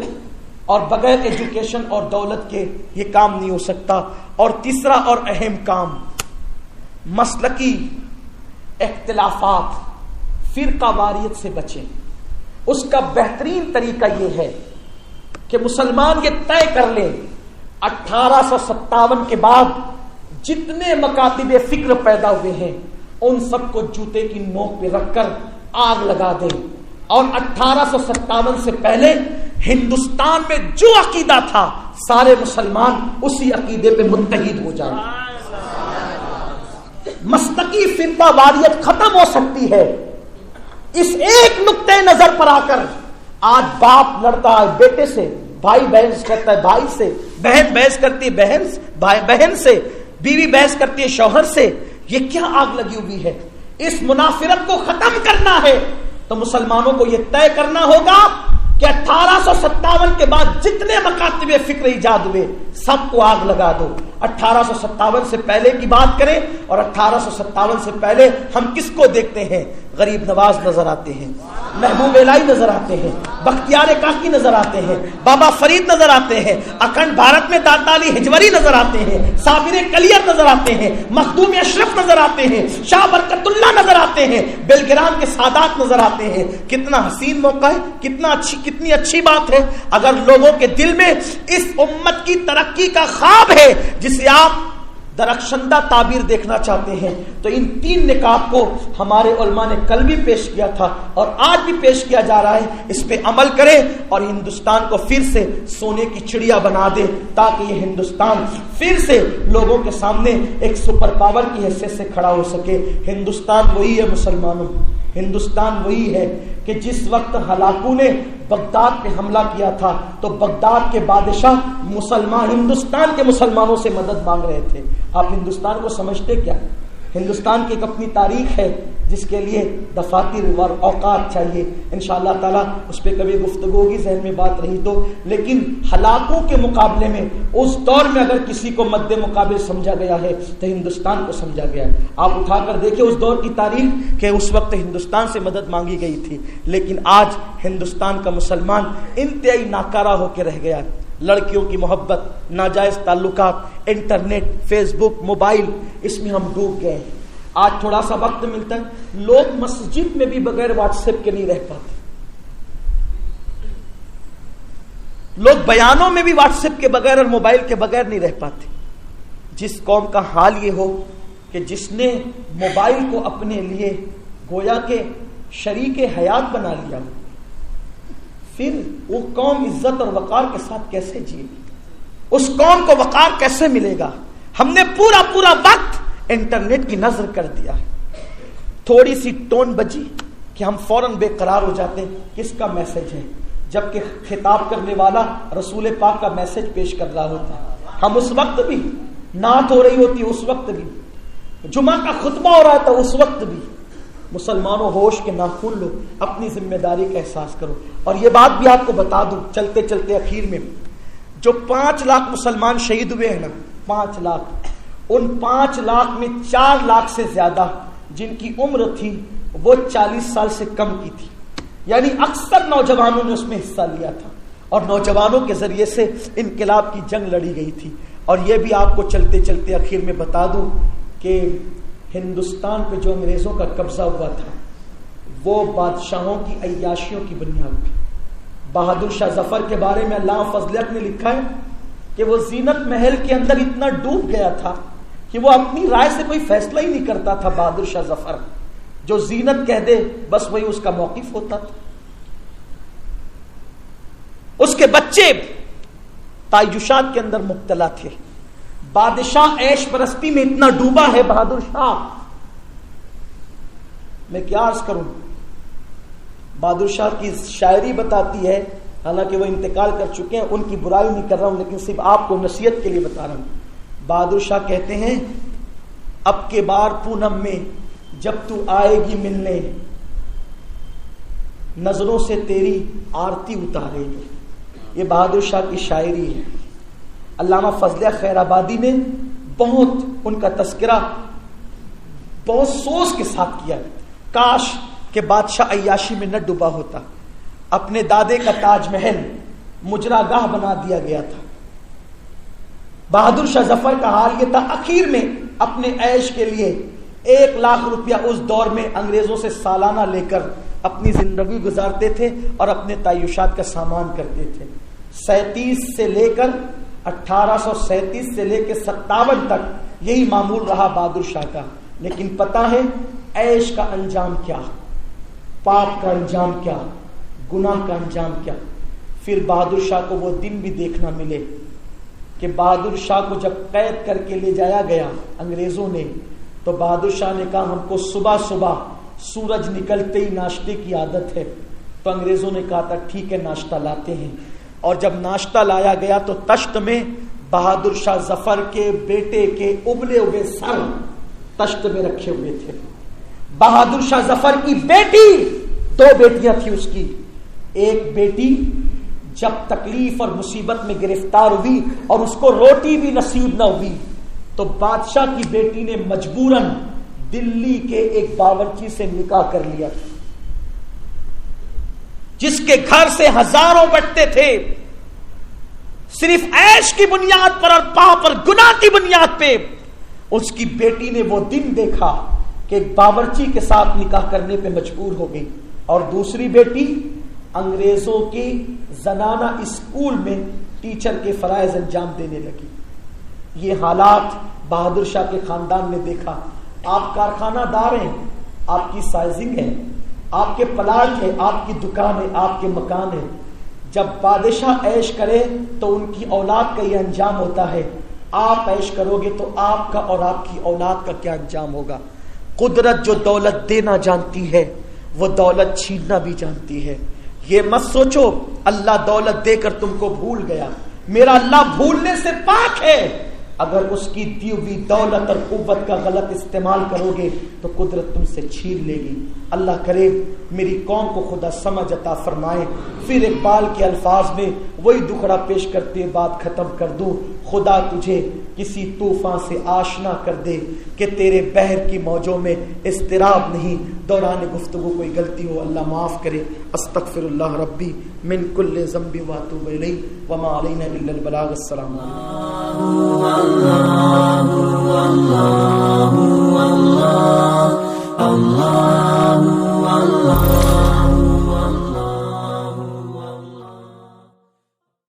اور بغیر ایجوکیشن اور دولت کے یہ کام نہیں ہو سکتا۔ اور تیسرا اور اہم کام، مسلکی اختلافات، فرقہ واریت سے بچیں۔ اس کا بہترین طریقہ یہ ہے کہ مسلمان یہ طے کر لے 1857 کے بعد جتنے مکاتب فکر پیدا ہوئے ہیں ان سب کو جوتے کی نوک پہ رکھ کر آگ لگا دیں، اور 1857 سے پہلے ہندوستان میں جو عقیدہ تھا سارے مسلمان اسی عقیدے پہ متحد ہو جائیں۔ مستقی فرقہ واریت ختم ہو سکتی ہے اس ایک نقطۂ نظر پر آ کر۔ آج باپ لڑتا ہے بیٹے سے، بھائی بحث کرتا ہے بھائی سے، بہن بحث کرتی ہے بہن سے، بیوی بحث کرتی ہے شوہر سے۔ یہ کیا آگ لگی ہوئی ہے؟ اس منافرت کو ختم کرنا ہے تو مسلمانوں کو یہ طے کرنا ہوگا کہ 1857 کے بعد جتنے مکاتب فکر ایجاد ہوئے سب کو آگ لگا دو۔ 1857 سے پہلے کی بات کریں اور 1857 سے پہلے ہم کس کو دیکھتے ہیں؟ غریب نواز نظر آتے ہیں، محبوب الہی نظر آتے ہیں، بختیار کاکی نظر آتے ہیں، بابا فرید نظر آتے ہیں، اکھنڈ بھارت میں داتا علی ہجوری نظر آتے ہیں، صابر کلیئر نظر آتے ہیں، مخدوم اشرف نظر آتے ہیں، شاہ برکت اللہ نظر آتے ہیں، بیلگرام کے سادات نظر آتے ہیں۔ کتنا حسین موقع ہے، کتنی اچھی بات ہے۔ اگر لوگوں کے دل میں اس امت کی ترقی کا خواب ہے جسے آپ درخشندہ تعبیر دیکھنا چاہتے ہیں تو ان تین نکات کو ہمارے علماء نے کل بھی پیش کیا تھا اور آج بھی پیش کیا جا رہا ہے، اس پہ عمل کریں اور ہندوستان کو پھر سے سونے کی چڑیا بنا دیں تاکہ یہ ہندوستان پھر سے لوگوں کے سامنے ایک سپر پاور کی حیثیت سے کھڑا ہو سکے۔ ہندوستان وہی ہے مسلمانوں، ہندوستان وہی ہے کہ جس وقت ہلاکو نے بغداد پہ حملہ کیا تھا تو بغداد کے بادشاہ ہندوستان کے مسلمانوں سے مدد مانگ رہے تھے۔ آپ ہندوستان کو سمجھتے کیا؟ ہندوستان کی ایک اپنی تاریخ ہے جس کے لیے دفاتر اور اوقات چاہیے، انشاءاللہ تعالیٰ اس پہ کبھی گفتگو ہوگی ذہن میں بات رہی تو۔ لیکن ہلاکوں کے مقابلے میں اس دور میں اگر کسی کو مد مقابل سمجھا گیا ہے تو ہندوستان کو سمجھا گیا ہے۔ آپ اٹھا کر دیکھیں اس دور کی تاریخ کہ اس وقت ہندوستان سے مدد مانگی گئی تھی، لیکن آج ہندوستان کا مسلمان انتہائی ناکارہ ہو کے رہ گیا۔ لڑکیوں کی محبت، ناجائز تعلقات، انٹرنیٹ، فیس بک، موبائل، اس میں ہم ڈوب گئے۔ آج تھوڑا سا وقت ملتا ہے لوگ مسجد میں بھی بغیر واٹس ایپ کے نہیں رہ پاتے، لوگ بیانوں میں بھی واٹس ایپ کے بغیر اور موبائل کے بغیر نہیں رہ پاتے۔ جس قوم کا حال یہ ہو کہ جس نے موبائل کو اپنے لیے گویا کہ شریک حیات بنا لیا، پھر وہ قوم عزت اور وقار کے ساتھ کیسے جیے گی؟ اس قوم کو وقار کیسے ملے گا؟ ہم نے پورا وقت انٹرنیٹ کی نظر کر دیا، تھوڑی سی ٹون بجی کہ ہم فوراً بے قرار ہو جاتے ہیں کس کا میسج ہے، جبکہ خطاب کرنے والا رسول پاک کا میسج پیش کر رہا ہوتا ہے۔ ہم اس وقت بھی، نعت ہو رہی ہوتی ہے اس وقت بھی، جمعہ کا خطبہ ہو رہا تھا اس وقت بھی۔ مسلمانوں ہوش کے ناخن لو، اپنی ذمہ داری کا احساس کرو۔ اور یہ بات بھی آپ کو بتا دوں چلتے چلتے اخیر میں، جو 5 لاکھ مسلمان شہید ہوئے ہیں نا، 5 لاکھ، ان 5 لاکھ میں 4 لاکھ سے زیادہ جن کی عمر تھی وہ 40 سال سے کم کی تھی، یعنی اکثر نوجوانوں نے اس میں حصہ لیا تھا اور نوجوانوں کے ذریعے سے انقلاب کی جنگ لڑی گئی تھی۔ اور یہ بھی آپ کو چلتے چلتے اخیر میں بتا دوں کہ ہندوستان پہ جو انگریزوں کا قبضہ ہوا تھا وہ بادشاہوں کی عیاشیوں کی بنیاد پہ۔ بہادر شاہ ظفر کے بارے میں علامہ فضل حق نے لکھا ہے کہ وہ زینت محل کے اندر اتنا ڈوب گیا تھا کہ وہ اپنی رائے سے کوئی فیصلہ ہی نہیں کرتا تھا۔ بہادر شاہ ظفر جو زینت کہہ دے بس وہی اس کا موقف ہوتا تھا۔ اس کے بچے تعیشات کے اندر مبتلا تھے، بادشاہ عیش پرستی میں اتنا ڈوبا ہے بہادر شاہ، میں کیا عرض کروں۔ بہادر شاہ کی شاعری بتاتی ہے، حالانکہ وہ انتقال کر چکے ہیں، ان کی برائی نہیں کر رہا ہوں لیکن صرف آپ کو نصیحت کے لیے بتا رہا ہوں۔ بہادر شاہ کہتے ہیں اب کے بار پونم میں جب تو آئے گی ملنے، نظروں سے تیری آرتی اتارے گی۔ یہ بہادر شاہ کی شاعری ہے۔ علامہ فضل خیر آبادی نے بہت ان کا تذکرہ بہت سوچ کے ساتھ کیا، کاش کہ بادشاہ عیاشی میں نہ ڈوبا ہوتا، اپنے دادے کا تاج محل مجرا گاہ بنا دیا گیا تھا۔ بہادر شاہ ظفر کا حال یہ تھا، اخیر میں اپنے عیش کے لیے 1 لاکھ روپیہ اس دور میں انگریزوں سے سالانہ لے کر اپنی زندگی گزارتے تھے اور اپنے تعیشات کا سامان کرتے تھے۔ 37 سے لے کر 1837 سے لے کے 57 تک یہی معمول رہا بہادر شاہ کا. لیکن پتہ ہے عیش کا انجام کیا، پاپ کا انجام کیا، گناہ کا انجام کیا. پھر بہادر شاہ کو وہ دن بھی دیکھنا ملے کہ بہادر شاہ کو جب قید کر کے لے جایا گیا انگریزوں نے، تو بہادر شاہ نے کہا ہم کو صبح صبح سورج نکلتے ہی ناشتے کی عادت ہے. تو انگریزوں نے کہا تھا ٹھیک ہے ناشتہ لاتے ہیں. اور جب ناشتہ لایا گیا تو تشت میں بہادر شاہ ظفر کے بیٹے کے ابلے ہوئے سر تشت میں رکھے ہوئے تھے. بہادر شاہ ظفر کی بیٹی، 2 بیٹیاں تھیں اس کی. ایک بیٹی جب تکلیف اور مصیبت میں گرفتار ہوئی اور اس کو روٹی بھی نصیب نہ ہوئی تو بادشاہ کی بیٹی نے مجبوراً دلی کے ایک باورچی سے نکاح کر لیا تھا، جس کے گھر سے ہزاروں بٹتے تھے. صرف عیش کی بنیاد پر اور پاپ اور گناہ کی بنیاد پہ اس کی بیٹی نے وہ دن دیکھا کہ ایک باورچی کے ساتھ نکاح کرنے پہ مجبور ہو گئی. اور دوسری بیٹی انگریزوں کی زنانہ اسکول میں ٹیچر کے فرائض انجام دینے لگی. یہ حالات بہادر شاہ کے خاندان نے دیکھا. آپ کارخانہ دار ہیں، آپ کی سائزنگ ہے، آپ کے پلاٹ ہے، آپ کی دکان ہے، آپ کے مکان ہے. جب بادشاہ عیش کرے تو ان کی اولاد کا یہ انجام ہوتا ہے. آپ عیش کرو گے تو آپ کا اور آپ کی اولاد کا کیا انجام ہوگا. قدرت جو دولت دینا جانتی ہے وہ دولت چھیننا بھی جانتی ہے. یہ مت سوچو اللہ دولت دے کر تم کو بھول گیا. میرا اللہ بھولنے سے پاک ہے. اگر اس کی دی ہوئی دولت اور قوت کا غلط استعمال کرو گے تو قدرت تم سے چھین لے گی. اللہ کرے میری قوم کو خدا سمجھ عطا فرمائے. پھر اقبال کے الفاظ میں وہی دکھڑا پیش کرتے بات ختم کر دوں. خدا تجھے کسی طوفان سے آشنا کر دے کہ تیرے بحر کی موجوں میں اضطراب نہیں. دوران گفتگو کوئی غلطی ہو اللہ معاف کرے. استغفر اللہ ربی من کل ذنب واتوب الیہ وما علینا الا البلاغ. السلام علیکم.